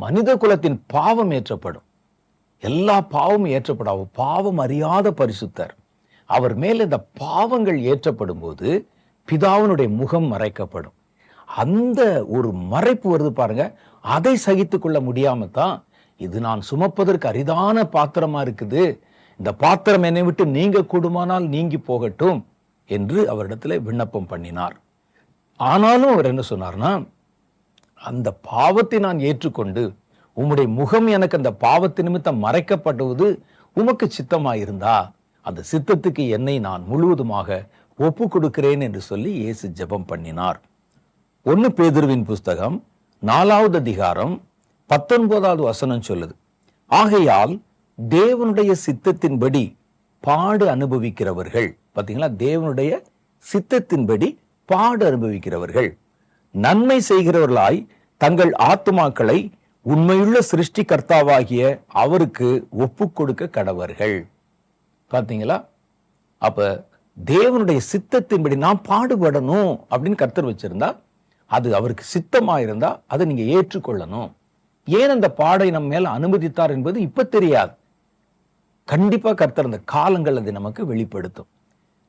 மனித குலத்தின் பாவம் ஏற்றப்படும், எல்லா பாவமும் ஏற்றப்படும். அவர் பாவம் அறியாத பரிசுத்தர். அவர் மேல இந்த பாவங்கள் ஏற்றப்படும் போது பிதாவினுடைய முகம் மறைக்கப்படும். அந்த ஒரு மறைப்பு வருது பாருங்க, அதை சகித்துக் கொள்ள முடியாம தான், இது நான் சுமப்பதற்கு அரிதான பாத்திரமா இருக்குது, இந்த பாத்திரம் என்னை விட்டு நீங்க கூடுமானால் நீங்கி போகட்டும் என்று அவரிடத்துல விண்ணப்பம் பண்ணினார். ஆனாலும் அவர் என்ன சொன்னார்னா, அந்த பாவத்தை நான் ஏற்றுக்கொண்டு உம்முடைய முகம் எனக்கு அந்த பாவத்து நிமித்தம் மறைக்கப்படுவது உமக்கு சித்தமாயிருந்தா அந்த சித்தத்துக்கு என்னை நான் முழுவதுமாக ஒப்பு கொடுக்கிறேன் என்று சொல்லி இயேசு ஜெபம் பண்ணினார். 1 பேதுருவின் புஸ்தகம் 4வது அதிகாரம் 19வது வசனம் சொல்லுது, ஆகையால் தேவனுடைய சித்தத்தின்படி பாடு அனுபவிக்கிறவர்கள், பாத்தீங்களா, தேவனுடைய சித்தத்தின்படி பாடு அனுபவிக்கிறவர்கள் நன்மை செய்கிறவர்களாய் தங்கள் ஆத்துமாக்களை உண்மையுள்ள சிருஷ்டிகர்த்தாவாகிய அவருக்கு ஒப்பு கொடுக்க கடவர்கள். பாத்தீங்களா, அப்ப தேவனுடைய சித்தத்தின்படி நான் பாடுபடணும் அப்படின்னு கர்த்தர் வச்சிருந்தா, அது அவருக்கு சித்தமா இருந்தா அதை நீங்க ஏற்றுக்கொள்ளணும். ஏன் அந்த பாடை நம்ம மேல அனுமதித்தார் என்பது இப்ப தெரியாது. கண்டிப்பா கர்த்தர் அந்த காலங்கள் அதை நமக்கு வெளிப்படுத்தும்.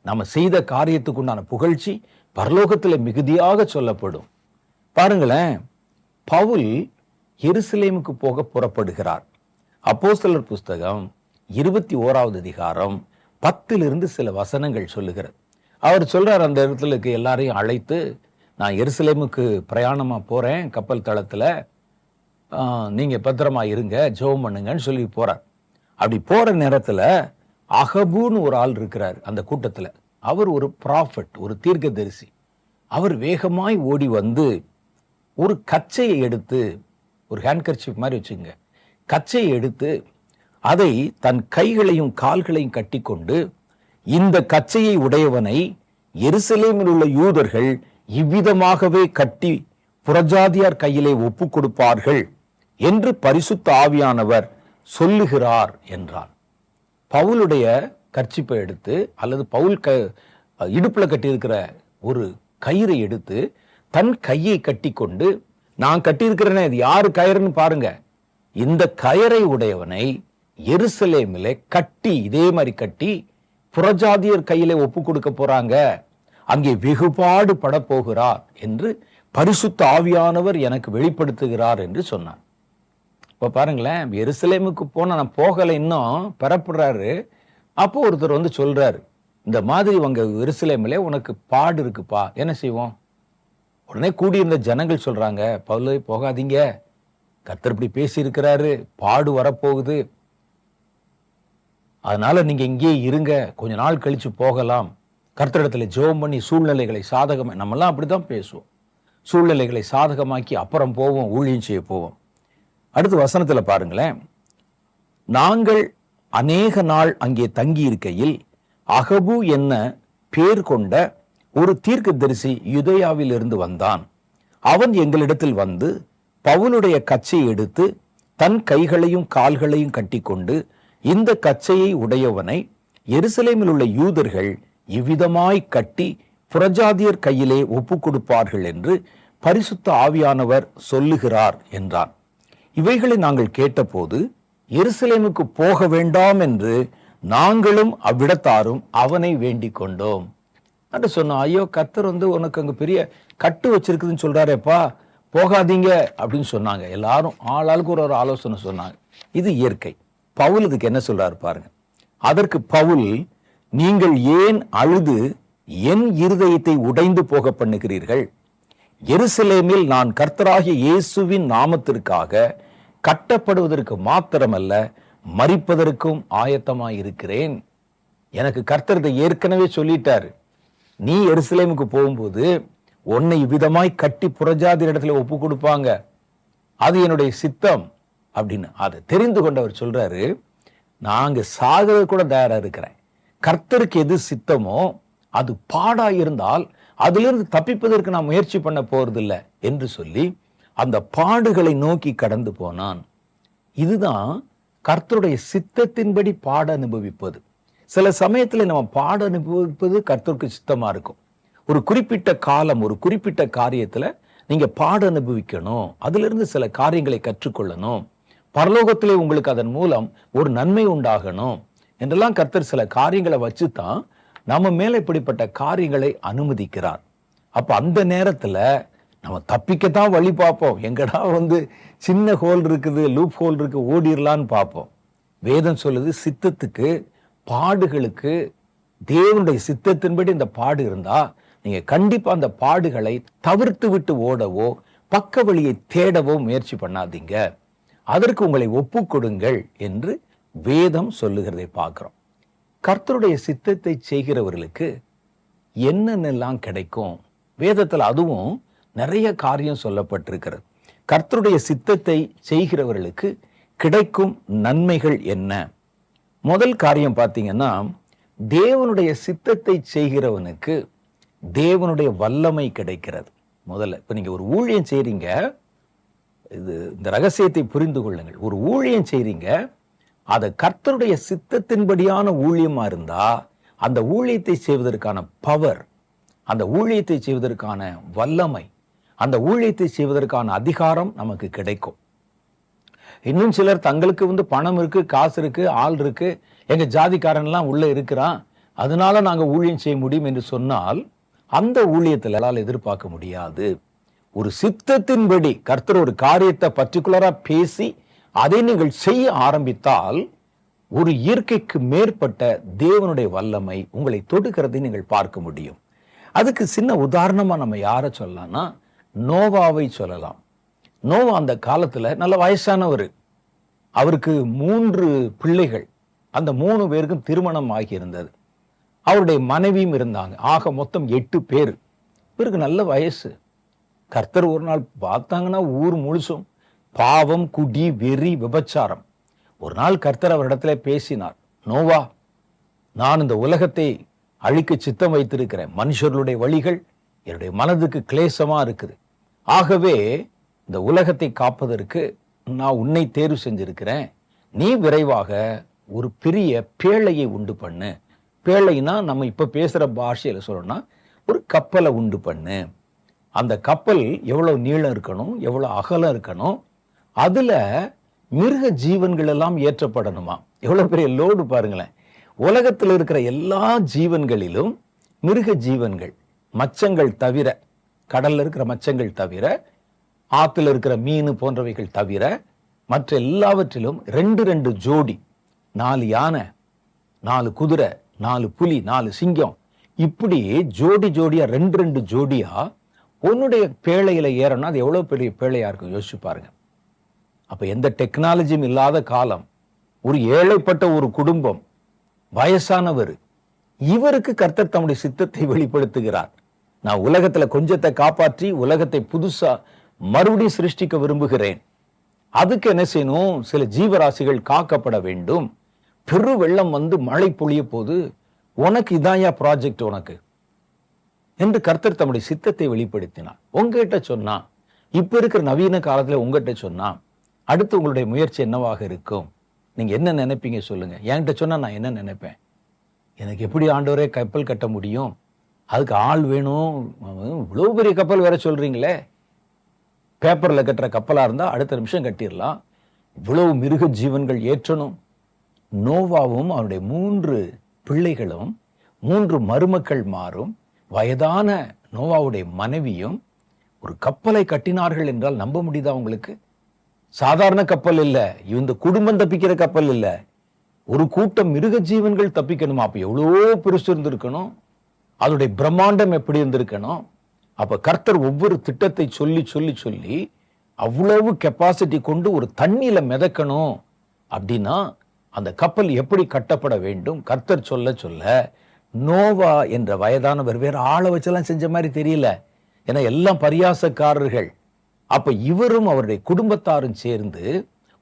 நம்ம செய்த காரியத்துக்கு உண்டான புகழ்ச்சி பரலோகத்துல மிகுதியாக சொல்லப்படும். பாருங்களேன், பவுல் எருசலேமுக்கு போக புறப்படுகிறார். அப்போஸ்தலர் புஸ்தகம் 21வது அதிகாரம் 10 சில வசனங்கள் சொல்லுகிறது. அவர் சொல்றார், அந்த இடத்துல எல்லாரையும் அழைத்து, நான் எருசலேமுக்கு பிரயாணமா போறேன் கப்பல் தளத்துல, நீங்க பத்திரமா இருங்க, ஜெபம் பண்ணுங்கன்னு சொல்லி போறார். அப்படி போற நேரத்துல அகபூன்னு ஒரு ஆள் இருக்கிறார் அந்த கூட்டத்துல. அவர் ஒரு ப்ராஃபட், ஒரு தீர்க்கதரிசி. அவர் வேகமாய் ஓடி வந்து ஒரு கச்சையை எடுத்து, ஒரு ஹேண்ட்கர்ச்சீஃப் மாதிரி வச்சுங்க, கச்சையை எடுத்து அதை தன் கைகளையும் கால்களையும் கட்டிக்கொண்டு, இந்த கச்சையை உடையவனை எருசலேமில் உள்ள யூதர்கள் இவ்விதமாகவே கட்டி புறஜாதியார் கையிலே ஒப்பு கொடுப்பார்கள் என்று பரிசுத்த ஆவியானவர் சொல்லுகிறார் என்றான். பவுலுடைய கர்ச்சிப்பை எடுத்து, அல்லது பவுல் இடுப்புல கட்டியிருக்கிற ஒரு கயிறை எடுத்து தன் கையை கட்டி கொண்டு, நான் கட்டியிருக்கிறேனே இது யாரு கயிறுன்னு பாருங்க, இந்த கயிறை உடையவனை எருசலேமிலே கட்டி, இதே மாதிரி கட்டி புறஜாதியர் கையிலே ஒப்பு கொடுக்க போறாங்க, அங்கே வெகுபாடு பட போகிறார் என்று பரிசுத்த ஆவியானவர் எனக்கு வெளிப்படுத்துகிறார் என்று சொன்னார். இப்ப பாருங்களேன், எருசலேமுக்கு போன நான் போகலை, இன்னும் பெறப்படுறாரு. அப்போ ஒருத்தர் வந்து சொல்றாரு, இந்த மாதிரி உங்க எருசலேமிலே உனக்கு பாடு இருக்குப்பா, என்ன செய்வோம்? உடனே கூடியிருந்த ஜனங்கள் சொல்றாங்க, பவுலே போகாதீங்க, கர்த்தர் இப்படி பேசி இருக்கிறாரு, பாடு வரப்போகுது, அதனால நீங்க இங்கேயே இருங்க, கொஞ்ச நாள் கழிச்சு போகலாம், கர்த்தரிடத்துல ஜெபம் பண்ணி சூழ்நிலைகளை சாதகமா, நம்மெல்லாம் அப்படிதான் பேசுவோம், சூழ்நிலைகளை சாதகமாக்கி அப்புறம் போவோம், ஊழியம் செய்ய போவோம். அடுத்த வசனத்துல பாருங்களேன், நாங்கள் அநேக நாள் அங்கே தங்கி இருக்கையில் அகபு என்ன பேர் கொண்ட ஒரு தீர்க்கதரிசி யூதேயாவில் இருந்து வந்தான். அவன் எங்களிடத்தில் வந்து பவுலுடைய கச்சையை எடுத்து தன் கைகளையும் கால்களையும் கட்டிக்கொண்டு, இந்த கச்சையை உடையவனை எருசலேமில் உள்ள யூதர்கள் இவ்விதமாய் கட்டி புறஜாதியர் கையிலே ஒப்பு கொடுப்பார்கள் என்று பரிசுத்த ஆவியானவர் சொல்லுகிறார் என்றான். இவைகளை நாங்கள் கேட்டபோது எருசலேமுக்கு போக வேண்டாம் என்று நாங்களும் அவ்விடத்தாரும் அவனை வேண்டிக் கொண்டோம் என்று சொன்னோம். ஐயோ, கர்த்தர் வந்து உனக்கு அங்க பெரிய கட்டு வச்சிருக்குதுன்னு சொல்றாரேப்பா, போகாதீங்க அப்படின்னு சொன்னாங்க. எல்லாரும் ஆளாளுக்கு ஒரு ஆலோசனை சொன்னாங்க. இது இயற்கை. பவுல் இதுக்கு என்ன சொல்றாரு பாருங்க. அதற்கு பவுல், நீங்கள் ஏன் அழுது என் இருதயத்தை உடைந்து போக பண்ணுகிறீர்கள்? எருசலேமில் நான் கர்த்தராகிய இயேசுவின் நாமத்திற்காக கட்டப்படுவதற்கு மாத்திரமல்ல, மரிப்பதற்கும் ஆயத்தமாயிருக்கிறேன். எனக்கு கர்த்தர் இதை ஏற்கனவே சொல்லிட்டாரு, நீ எருசலேமுக்கு போகும்போது உன்னை இவ்விதமாய் கட்டி புறஜாதி இடத்துல ஒப்பு கொடுப்பாங்க, அது என்னுடைய சித்தம் அப்படின்னு அதை தெரிந்து கொண்டவர் சொல்றாரு, நாங்க சாகிறது கூட தயாரா இருக்கிறேன், கர்த்தருக்கு எது சித்தமோ அது பாடா இருந்தால் அதிலிருந்து தப்பிப்பதற்கு நான் முயற்சி பண்ண போறதில்லை என்று சொல்லி அந்த பாடுகளை நோக்கி கடந்து போனான். இதுதான் கர்த்தருடைய சித்தத்தின்படி பாட அனுபவிப்பது. சில சமயத்துல நம்ம பாட அனுபவிப்பது கர்த்தருக்கு சித்தமா இருக்கும். ஒரு குறிப்பிட்ட காலம், ஒரு குறிப்பிட்ட காரியத்துல நீங்க பாட அனுபவிக்கணும், அதுல இருந்து சில காரியங்களை கற்றுக்கொள்ளணும், பரலோகத்திலே உங்களுக்கு அதன் மூலம் ஒரு நன்மை உண்டாகணும் என்றெல்லாம் கர்த்தர் சில காரியங்களை வச்சுதான் நம்ம மேல இப்படிப்பட்ட காரியங்களை அனுமதிக்கிறார். அப்ப அந்த நேரத்துல நம்ம தப்பிக்கத்தான் வழி பார்ப்போம், எங்கடா வந்து சின்ன ஹோல் இருக்குது, லூப் ஹோல் இருக்கு, ஓடிரலான்னு பார்ப்போம். வேதம் சொல்லுது, சித்தத்துக்கு பாடுகளுக்கு தேவனுடைய சித்தத்தின்படி இந்த பாடு இருந்தா நீங்க கண்டிப்பா அந்த பாடுகளை தவிர்த்து விட்டு ஓடவோ பக்க வழியை தேடவோ முயற்சி பண்ணாதீங்க, அதற்கு உங்களை ஒப்பு கொடுங்கள் என்று வேதம் சொல்லுகிறதை பார்க்கிறோம். கர்த்தருடைய சித்தத்தை செய்கிறவர்களுக்கு என்னென்னலாம் கிடைக்கும்? வேதத்தில் அதுவும் நிறைய காரியம் சொல்லப்பட்டிருக்கிறது. கர்த்தருடைய சித்தத்தை செய்கிறவர்களுக்கு கிடைக்கும் நன்மைகள் என்ன? முதல் காரியம் பார்த்தீங்கன்னா, தேவனுடைய சித்தத்தை செய்கிறவனுக்கு தேவனுடைய வல்லமை கிடைக்கிறது. முதல்ல இப்ப நீங்க ஒரு ஊழியம் செய்றீங்க, இந்த ரகசியத்தை புரிந்து கொள்ளுங்கள். ஒரு ஊழியம் செய்றீங்க, அது கர்த்தருடைய சித்தத்தின்படியான ஊழியமா இருந்தா அந்த ஊழியத்தை செய்வதற்கான பவர், அந்த ஊழியத்தை செய்வதற்கான வல்லமை, அந்த ஊழியத்தை செய்வதற்கான அதிகாரம் நமக்கு கிடைக்கும். இன்னும் சிலர் தங்களுக்கு வந்து பணம் இருக்கு, காசு இருக்கு, ஆள் இருக்கு, எங்க ஜாதிக்காரன் எல்லாம் உள்ள இருக்கிறான், அதனால நாங்க ஊழியம் செய்ய முடியும் என்று சொன்னால் அந்த ஊழியத்தில் எதிர்பார்க்க முடியாது. ஒரு சித்தத்தின்படி கர்த்தர் ஒரு காரியத்தை பர்டிகுலரா பேசி அதை நீங்கள் செய்ய ஆரம்பித்தால் ஒரு இயற்கைக்கு மேற்பட்ட தேவனுடைய வல்லமை உங்களை தொடுகிறதை நீங்கள் பார்க்க முடியும். அதுக்கு சின்ன உதாரணமா நம்ம யாரை சொல்லலாம்னா, நோவாவை சொல்லலாம். நோவா அந்த காலத்துல நல்ல வயசானவர், அவருக்கு 3 பிள்ளைகள், அந்த 3 பேருக்கும் திருமணம் ஆகியிருந்தது, அவருடைய மனைவியும் இருந்தாங்க, ஆக மொத்தம் 8 பேர். இவருக்கு நல்ல வயசு. கர்த்தர் ஒரு நாள் பார்த்தாங்கன்னா ஊர் முழுசும் பாவம், குடி, வெறி, விபச்சாரம், ஒரு நாள் கர்த்தர் அவரிடத்துல பேசினார், நோவா, நான் இந்த உலகத்தை அழிக்க சித்தம் வைத்திருக்கிறேன். மனுஷர்களுடைய வழிகள் என்னுடைய மனதுக்கு கிளேசமா இருக்குது. ஆகவே இந்த உலகத்தை காப்பதற்கு நான் உன்னை தேர்வு செஞ்சிருக்கிறேன். நீ விரைவாக ஒரு பெரிய பேழையை உண்டு பண்ணு. பேழைனா நம்ம இப்ப பேசுற பாஷையில சொல்லணும்னா ஒரு கப்பலை உண்டு பண்ணு. அந்த கப்பல் எவ்வளவு நீளம் இருக்கணும், எவ்வளவு அகலம் இருக்கணும், அதுல மிருக ஜீவன்கள் எல்லாம் ஏற்றப்படணுமா. எவ்வளவு பெரிய லோடு பாருங்களேன். உலகத்தில் இருக்கிற எல்லா ஜீவன்களிலும் மிருக ஜீவன்கள், மச்சங்கள் தவிர, கடல்ல இருக்கிற மச்சங்கள் தவிர, ஆத்துல இருக்கிற மீன் போன்றவைகள் தவிர, மற்ற எல்லாவற்றிலும் 2 ஜோடி, 4 யானை, 4 குதிரை, 4 புலி, 4 சிங்கம், இப்படி ஜோடி ஜோடியா 2 ஜோடியா உன்னுடைய பேழையில ஏறணும். அது எவ்வளவு பெரிய பேழையா இருக்கும் யோசிச்சு பாருங்க. அப்ப எந்த டெக்னாலஜியும் இல்லாத காலம், ஒரு ஏழைப்பட்ட ஒரு குடும்பம், வயசானவர், இவருக்கு கர்த்தர் தம்முடைய சித்தத்தை வெளிப்படுத்துகிறார். நான் உலகத்துல கொஞ்சத்தை காப்பாற்றி உலகத்தை புதுசா மறுபடியும் சிருஷ்டிக்க விரும்புகிறேன். அதுக்கு என்ன செய்யணும்? சில ஜீவராசிகள் காக்கப்பட வேண்டும். பெரு வெள்ளம் வந்து மழை பொழிய போது, உனக்கு இதாயா ப்ராஜெக்ட் உனக்கு என்று கர்த்தர் தம்முடைய சித்தத்தை வெளிப்படுத்தினார். உங்ககிட்ட சொன்னா, இப்ப இருக்கிற நவீன காலத்துல உங்ககிட்ட சொன்னா, அடுத்து உங்களுடைய முயற்சி என்னவாக இருக்கும்? நீங்க என்ன நினைப்பீங்க சொல்லுங்க. என்கிட்ட சொன்னா நான் என்ன நினைப்பேன்? எனக்கு எப்படி ஆண்டவரே கப்பல் கட்ட முடியும்? அதுக்கு ஆள் வேணும். இவ்வளவு பெரிய கப்பல் வேற சொல்றீங்களே. பேப்பர்ல கட்டுற கப்பலா இருந்தா அடுத்த நிமிஷம் கட்டிடலாம். இவ்வளவு மிருக ஜீவன்கள் ஏற்றணும். நோவாவும் அவருடைய 3 பிள்ளைகளும் 3 மருமக்கள் மாறும் வயதான நோவாவுடைய மனைவியும் ஒரு கப்பலை கட்டினார்கள் என்றால் நம்ப முடியுதா உங்களுக்கு? சாதாரண கப்பல் இல்ல, இந்த குடும்பம் தப்பிக்கிற கப்பல் இல்ல, ஒரு கூட்டம் மிருக ஜீவன்கள் தப்பிக்கணுமா? அப்ப எவ்வளவோ பெருசு இருந்திருக்கணும். அதோடைய பிரம்மாண்டம் எப்படி இருந்திருக்கணும்? அப்ப கர்த்தர் ஒவ்வொரு திட்டத்தை சொல்லி சொல்லி சொல்லி அவ்வளவு கெப்பாசிட்டி கொண்டு ஒரு தண்ணியில மிதக்கணும் அப்படின்னா அந்த கப்பல் எப்படி கட்டப்பட வேண்டும் கர்த்தர் சொல்ல சொல்ல, நோவா என்ற வயதானவர் வேற ஆளை வச்செல்லாம் செஞ்ச மாதிரி தெரியல. ஏன்னா எல்லாம் பரியாசக்காரர்கள். அப்ப இவரும் அவருடைய குடும்பத்தாரும் சேர்ந்து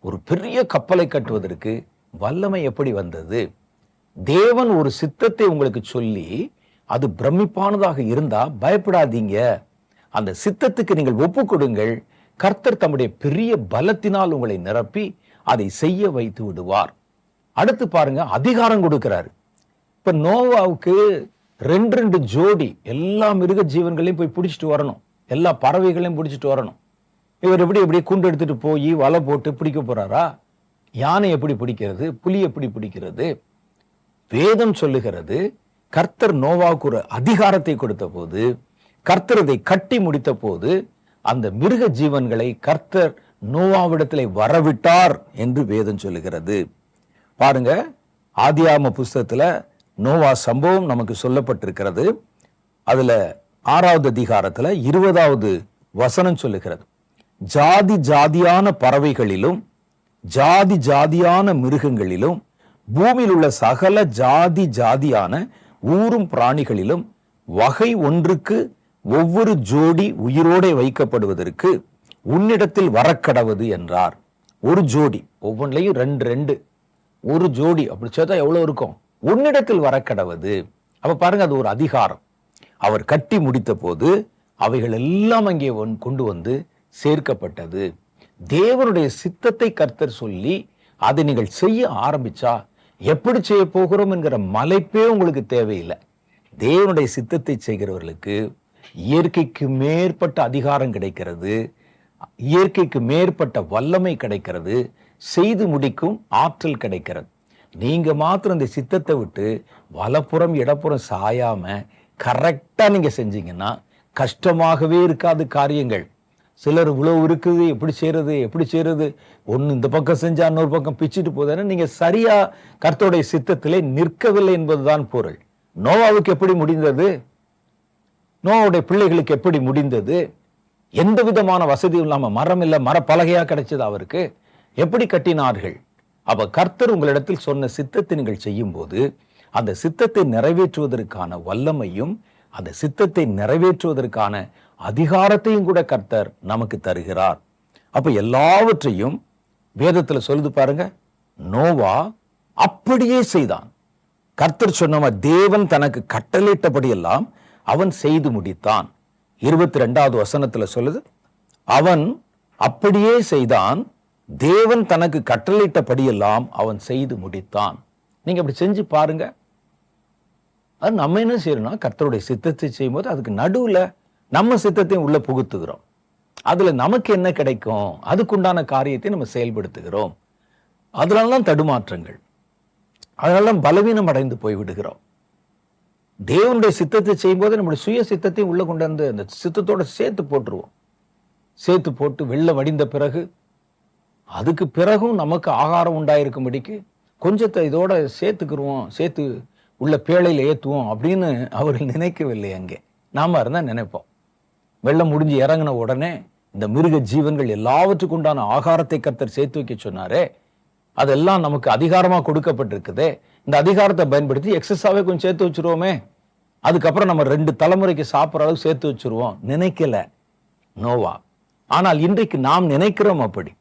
ஒரு பெரிய கப்பலை கட்டுவதற்கு வல்லமை எப்படி வந்தது? தேவன் ஒரு சித்தத்தை உங்களுக்கு சொல்லி அது பிரமிப்பானதாக இருந்தா பயப்படாதீங்க. அந்த சித்தத்துக்கு நீங்கள் ஒப்பு கொடுங்கள். கர்த்தர் தம்முடைய பெரிய பலத்தினால் உங்களை நிரப்பி அதை செய்ய வைத்து விடுவார். அடுத்து பாருங்க, அதிகாரம் கொடுக்கிறாரு. இப்ப நோவாவுக்கு 2 ஜோடி எல்லா மிருக ஜீவன்களையும் போய் பிடிச்சிட்டு வரணும், எல்லா பறவைகளையும் பிடிச்சிட்டு வரணும். இவர் எப்படி குண்டு எடுத்துட்டு போய் வலை போட்டு பிடிக்க போறாரா? யானை எப்படி பிடிக்கிறது? புலி எப்படி பிடிக்கிறது? வேதம் சொல்லுகிறது, கர்த்தர் நோவாவுக்கு ஒரு அதிகாரத்தை கொடுத்த போது, கர்த்தர் அதை கட்டி முடித்த போது, அந்த மிருக ஜீவன்களை கர்த்தர் நோவாவிடத்திலே வரவிட்டார் என்று வேதம் சொல்லுகிறது. பாருங்க, ஆதியாகம புஸ்தகத்துல நோவா சம்பவம் நமக்கு சொல்லப்பட்டிருக்கிறது. அதுல 6வது அதிகாரத்துல 20வது வசனம் சொல்லுகிறது, ஜாதி ஜாதியான பறவைகளிலும் ஜாதி ஜாதியான மிருகங்களிலும் பூமியில் உள்ள சகல ஜாதி ஜாதியான ஊரும் பிராணிகளிலும் வகை ஒன்றுக்கு ஒவ்வொரு ஜோடி உயிரோടെ வைக்கப்படுவதற்கு உன்னிடத்தில் வரக்கடவது என்றார். ஒரு ஜோடி, ஒவ்வொன்றிலையும் 2 ஒரு ஜோடி, அப்படி சேர்த்தா எவ்வளவு இருக்கும்? உன்னிடத்தில் வரக்கடவது. அப்ப பாருங்க, அது ஒரு அதிகாரம். அவர் கட்டி முடித்த போது அவைகள் எல்லாம் அங்கே கொண்டு வந்து சேர்க்கப்பட்டது. தேவனுடைய சித்தத்தை கர்த்தர் சொல்லி அதை நீங்கள் செய்ய ஆரம்பிச்சா எப்படி செய்ய போகிறோம் என்கிற மலைப்பே உங்களுக்கு தேவையில்லை. தேவனுடைய சித்தத்தை செய்கிறவர்களுக்கு இயற்கைக்கு மேற்பட்ட அதிகாரம் கிடைக்கிறது, இயற்கைக்கு மேற்பட்ட வல்லமை கிடைக்கிறது, செய்து முடிக்கும் ஆற்றல் கிடைக்கிறது. நீங்க மாத்திரம் இந்த சித்தத்தை விட்டு வலப்புறம் இடப்புறம் சாயாம கரெக்டா நீங்க செஞ்சீங்கன்னா கஷ்டமாகவே இருக்காது காரியங்கள். சிலர் இவ்வளவு இருக்குது, எப்படி செய்யறது, ஒன்னு இந்த பக்கம் செஞ்சா இன்னொரு பக்கம் பிச்சுட்டு போதுன்னு நீங்க சரியா கர்த்தருடைய சித்தத்திலே நிற்கவில்லை என்பதுதான் பொருள். நோவாவுக்கு எப்படி முடிந்தது? நோவாவுடைய பிள்ளைகளுக்கு எப்படி முடிந்தது? எந்த விதமான வசதியும் இல்லாம, மரம் இல்ல, மரப்பலகையா கிடைச்சது அவருக்கு, எப்படி கட்டினார்கள்? அப்ப கர்த்தர் உங்களிடத்தில் சொன்ன சித்தத்தை நீங்கள் செய்யும் போது அந்த சித்தத்தை நிறைவேற்றுவதற்கான வல்லமையும் அந்த சித்தத்தை நிறைவேற்றுவதற்கான அதிகாரத்தையும் கூட கர்த்தர் நமக்கு தருகிறார். அப்ப எல்லாவற்றையும் வேதத்துல சொல்லுது பாருங்க, நோவா அப்படியே செய்தான். கர்த்தர் சொன்ன தேவன் தனக்கு கட்டளையிட்டபடியெல்லாம் அவன் செய்து முடித்தான். 22வது வசனத்துல சொல்லுது, அவன் அப்படியே செய்தான், தேவன் தனக்கு கட்டளையிட்டபடியெல்லாம் அவன் செய்து முடித்தான். நீங்க அப்படி செஞ்சு பாருங்க. அது நம்ம என்ன செய்யறோம்னா, கர்த்தருடைய சித்தத்தை செய்யும்போது அதுக்கு நடுவுல நம்ம சித்தத்தையும் உள்ள புகுத்துகிறோம். அதுல நமக்கு என்ன கிடைக்கும், அதுக்குண்டான காரியத்தை நம்ம செயல்படுத்துகிறோம். அதனாலதான் தடுமாற்றங்கள், அதனாலதான் பலவீனம் அடைந்து போய் விடுகிறோம். தேவனுடைய சித்தத்தை செய்யும்போது நம்முடைய சுய சித்தத்தையும் உள்ள கொண்டு வந்து அந்த சித்தத்தோட சேர்த்து போட்டுருவோம். சேர்த்து போட்டு வெள்ளம் வடிந்த பிறகு அதுக்கு பிறகும் நமக்கு ஆகாரம் உண்டாயிருக்கும்படிக்கு கொஞ்சத்தை இதோட சேர்த்துக்கிருவோம், சேர்த்து உள்ள பேழையில் ஏற்றுவோம் அப்படின்னு அவர்கள் நினைக்கவில்லை. அங்கே நாம இருந்தா நினைப்போம். வெள்ளம் முடிஞ்சு இறங்கின உடனே இந்த மிருக ஜீவன்கள் எல்லாவற்றுக்கு உண்டான ஆகாரத்தை கர்த்தர் சேர்த்து வைக்க சொன்னாரே, அதெல்லாம் நமக்கு அதிகாரமா கொடுக்கப்பட்டிருக்குதே, இந்த அதிகாரத்தை பயன்படுத்தி எக்ஸஸாவே கொஞ்சம் சேர்த்து வச்சிருவோமே, அதுக்கப்புறம் நம்ம 2 தலைமுறைக்கு சாப்பிட்ற அளவுக்கு சேர்த்து வச்சிருவோம் நினைக்கல நோவா. ஆனால் இன்றைக்கு நாம் நினைக்கிறோம் அப்படி.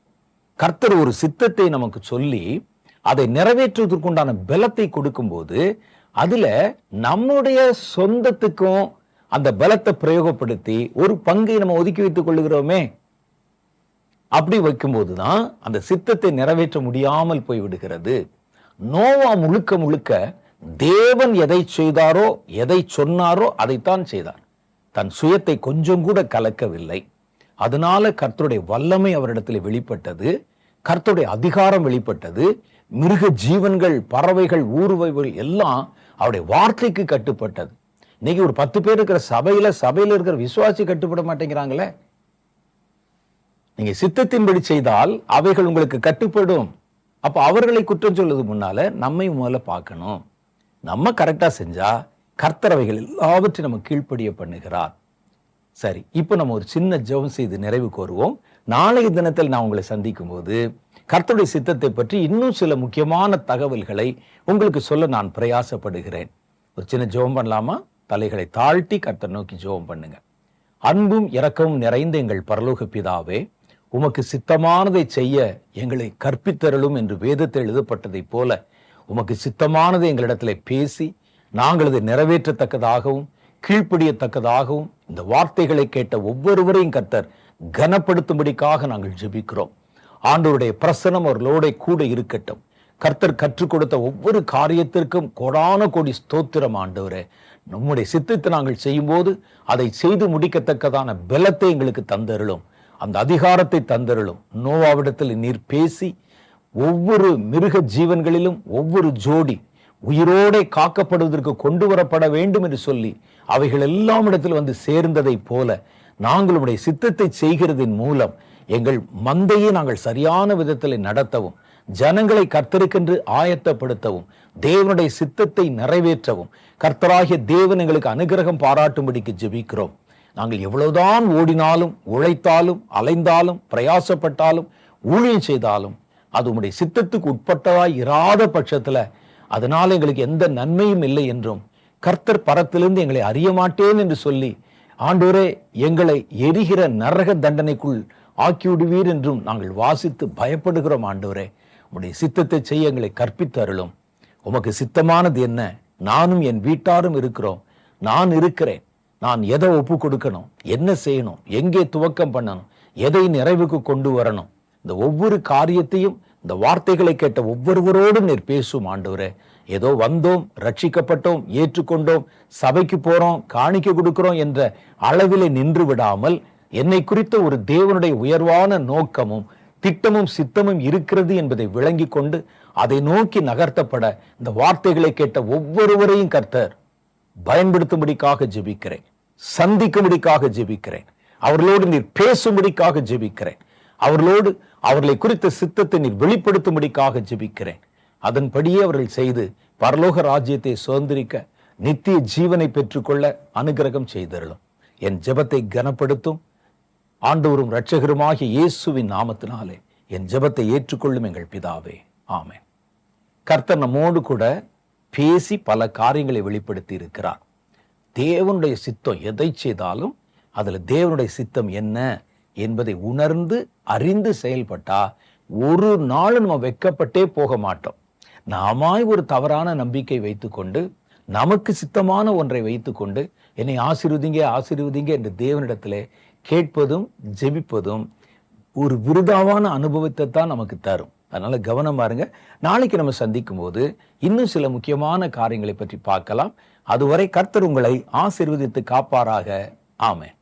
கர்த்தர் ஒரு சித்தத்தை நமக்கு சொல்லி அதை நிறைவேற்றுவதற்குண்டான பலத்தை கொடுக்கும்போது அதுல நம்முடைய சொந்தத்துக்கும் அந்த பலத்தை பிரயோகப்படுத்தி ஒரு பங்கை நம்ம ஒதுக்கி வைத்துக் கொள்ளுகிறோமே. அப்படி வைக்கும்போதுதான் அந்த சித்தத்தை நிறைவேற்ற முடியாமல் போய்விடுகிறது. நோவா முழுக்க முழுக்க தேவன் எதை செய்தாரோ, எதை சொன்னாரோ அதைத்தான் செய்தார். தன் சுயத்தை கொஞ்சம் கூட கலக்கவில்லை. அதனால கர்த்தருடைய வல்லமை அவரிடத்தில் வெளிப்பட்டது, கர்த்தருடைய அதிகாரம் வெளிப்பட்டது. மிருக ஜீவன்கள், பறவைகள், ஊர்வகைகள் எல்லாம் அவருடைய வார்த்தைக்கு கட்டுப்பட்டது. இன்னைக்கு ஒரு 10 பேர் இருக்கிற சபையில இருக்கிற விசுவாசி கட்டுப்பட மாட்டேங்கிறாங்களே. நீங்க சித்தத்தின்படி செய்தால் அவைகள் உங்களுக்கு கட்டுப்படும். அப்ப அவர்களை குற்றம் சொல்வது முன்னால நம்மை முதல்ல பார்க்கணும். நம்ம கரெக்டா செஞ்சா கர்த்தர் அவைகள் எல்லாவற்றையும் நம்ம கீழ்ப்படிய பண்ணுகிறார். சரி, இப்போ நம்ம ஒரு சின்ன ஜெபம் செய்து நிறைவு கோருவோம். நாளைய தினத்தில் நான் உங்களை சந்திக்கும் போது கர்த்தருடைய சித்தத்தை பற்றி இன்னும் சில முக்கியமான தகவல்களை உங்களுக்கு சொல்ல நான் பிரயாசப்படுகிறேன். ஒரு சின்ன ஜெபம் பண்ணலாமா? தலைகளை தாழ்த்தி கர்த்தர் நோக்கி ஜெபம் பண்ணுங்க. அன்பும் இரக்கமும் நிறைந்த எங்கள் பரலோக பிதாவே, உமக்கு சித்தமானதை செய்ய எங்களை கற்பித்தருளும் என்று வேதத்தில் எழுதப்பட்டதைப் போல உமக்கு சித்தமானதை எங்களிடத்தில் பேசி நாங்கள் அதை நிறைவேற்றத்தக்கதாகவும் கீழ்ப்படியத்தக்கதாகவும் இந்த வார்த்தைகளை கேட்ட ஒவ்வொருவரையும் கர்த்தர் கனப்படுத்தும்படிக்காக நாங்கள் ஜெபிக்கிறோம். ஆண்டவருடைய பிரசன்னம் அவர்களோட கூட இருக்கட்டும். கர்த்தர் கற்றுக் கொடுத்த ஒவ்வொரு காரியத்திற்கும் கோடான கோடி ஸ்தோத்திரம் ஆண்டவரே. நம்முடைய சித்தத்தை நாங்கள் செய்யும் போது அதை செய்து முடிக்கத்தக்கதான பலத்தை எங்களுக்கு தந்தருளும், அந்த அதிகாரத்தை தந்தருளும். நோவாவிடத்தில் நீர் பேசி ஒவ்வொரு மிருக ஜீவன்களிலும் ஒவ்வொரு ஜோடி உயிரோட காக்கப்படுவதற்கு கொண்டு வரப்பட வேண்டும் என்று சொல்லி அவைகள் எல்லாம் இடத்தில் வந்து சேர்ந்ததை போல நாங்களுடைய சித்தத்தை செய்கிறதின் மூலம் எங்கள் மந்தையை நாங்கள் சரியான விதத்தில் நடத்தவும், ஜனங்களை கர்த்தருக்கென்று ஆயத்தப்படுத்தவும், தேவனுடைய சித்தத்தை நிறைவேற்றவும் கர்த்தராகிய தேவன் எங்களுக்கு அனுகிரகம் பாராட்டும்படிக்கு ஜெபிக்கிறோம். நாங்கள் எவ்வளவுதான் ஓடினாலும், உழைத்தாலும், அலைந்தாலும், பிரயாசப்பட்டாலும், ஊழியம் செய்தாலும் அது உம்முடைய சித்தத்துக்கு உட்பட்டதாய் இராத பட்சத்துல அதனால எங்களுக்கு எந்த நன்மையும் இல்லை என்றும், கர்த்தர் பரத்திலிருந்து எங்களை அறிய மாட்டேன் என்று சொல்லி ஆண்டவரே எங்களை எரிகிற நரக தண்டனைக்குள் ஆக்கிவிடுவீர் என்றும் நாங்கள் வாசித்து பயப்படுகிறோம். ஆண்டவரே, உம்முடைய சித்தத்தை செய்ய எங்களை கற்பித்து அருளும். உமக்கு சித்தமானது என்ன? நானும் என் வீட்டாரும் இருக்கிறோம். நான் இருக்கிறேன். நான் எதை ஒப்பு கொடுக்கணும், என்ன செய்யணும், எங்கே துவக்கம் பண்ணணும், எதை நிறைவுக்கு கொண்டு வரணும், இந்த ஒவ்வொரு காரியத்தையும் இந்த வார்த்தைகளை கேட்ட ஒவ்வொருவரோடும் நீர் பேசும். ஆண்டவரே, ஏதோ வந்தோம், ரட்சிக்கப்பட்டோம், ஏற்றுக்கொண்டோம், சபைக்கு போறோம், காணிக்க கொடுக்கிறோம் என்ற அளவிலே நின்று விடாமல் என்னை குறித்த ஒரு தேவனுடைய உயர்வான நோக்கமும் திட்டமும் சித்தமும் இருக்கிறது என்பதை விளங்கி கொண்டு அதை நோக்கி நகர்த்தப்பட இந்த வார்த்தைகளை கேட்ட ஒவ்வொருவரையும் கர்த்தர் பயன்படுத்தும்படிக்காக ஜெபிக்கிறேன், சந்திக்கும்படிக்காக ஜெபிக்கிறேன், அவர்களோடு நீர் பேசும்படிக்காக ஜெபிக்கிறேன், அவர்களோடு அவர்களை குறித்த சித்தத்தை நீர் வெளிப்படுத்தும்படிக்காக ஜெபிக்கிறேன். அதன்படியே அவர்கள் செய்து பரலோக ராஜ்யத்தை சுதந்திரிக்க நித்திய ஜீவனை பெற்றுக்கொள்ள அனுகிரகம் செய்தருளும். என் ஜெபத்தை கனப்படுத்தும் ஆண்டவரும் இரட்சகருமாகிய இயேசுவின் நாமத்தினாலே என் ஜெபத்தை ஏற்றுக்கொள்ளும் எங்கள் பிதாவே, ஆமென். கர்த்தர் நம்மோடு கூட பேசி பல காரியங்களை வெளிப்படுத்தி இருக்கிறார். தேவனுடைய சித்தம் எதை செய்தாலும் அதுல தேவனுடைய சித்தம் என்ன என்பதை உணர்ந்து அறிந்து செயல்பட்டா ஒரு நாளும் நம்ம வெட்கப்பட்டே போக மாட்டோம். நாமாய் ஒரு தவறான நம்பிக்கை வைத்துக்கொண்டு, நமக்கு சித்தமான ஒன்றை வைத்துக்கொண்டு, என்னை ஆசீர்வதிங்க ஆசீர்வதிங்க என்று தேவனிடத்திலே கேட்பதும் ஜெபிப்பதும் ஒரு விருதாவான அனுபவத்தை தான் நமக்கு தரும். அதனால கவனமா இருங்க. நாளைக்கு நம்ம சந்திக்கும் போது இன்னும் சில முக்கியமான காரியங்களை பற்றி பார்க்கலாம். அதுவரை கர்த்தர் உங்களை ஆசீர்வதித்து காப்பாராக. ஆமென்.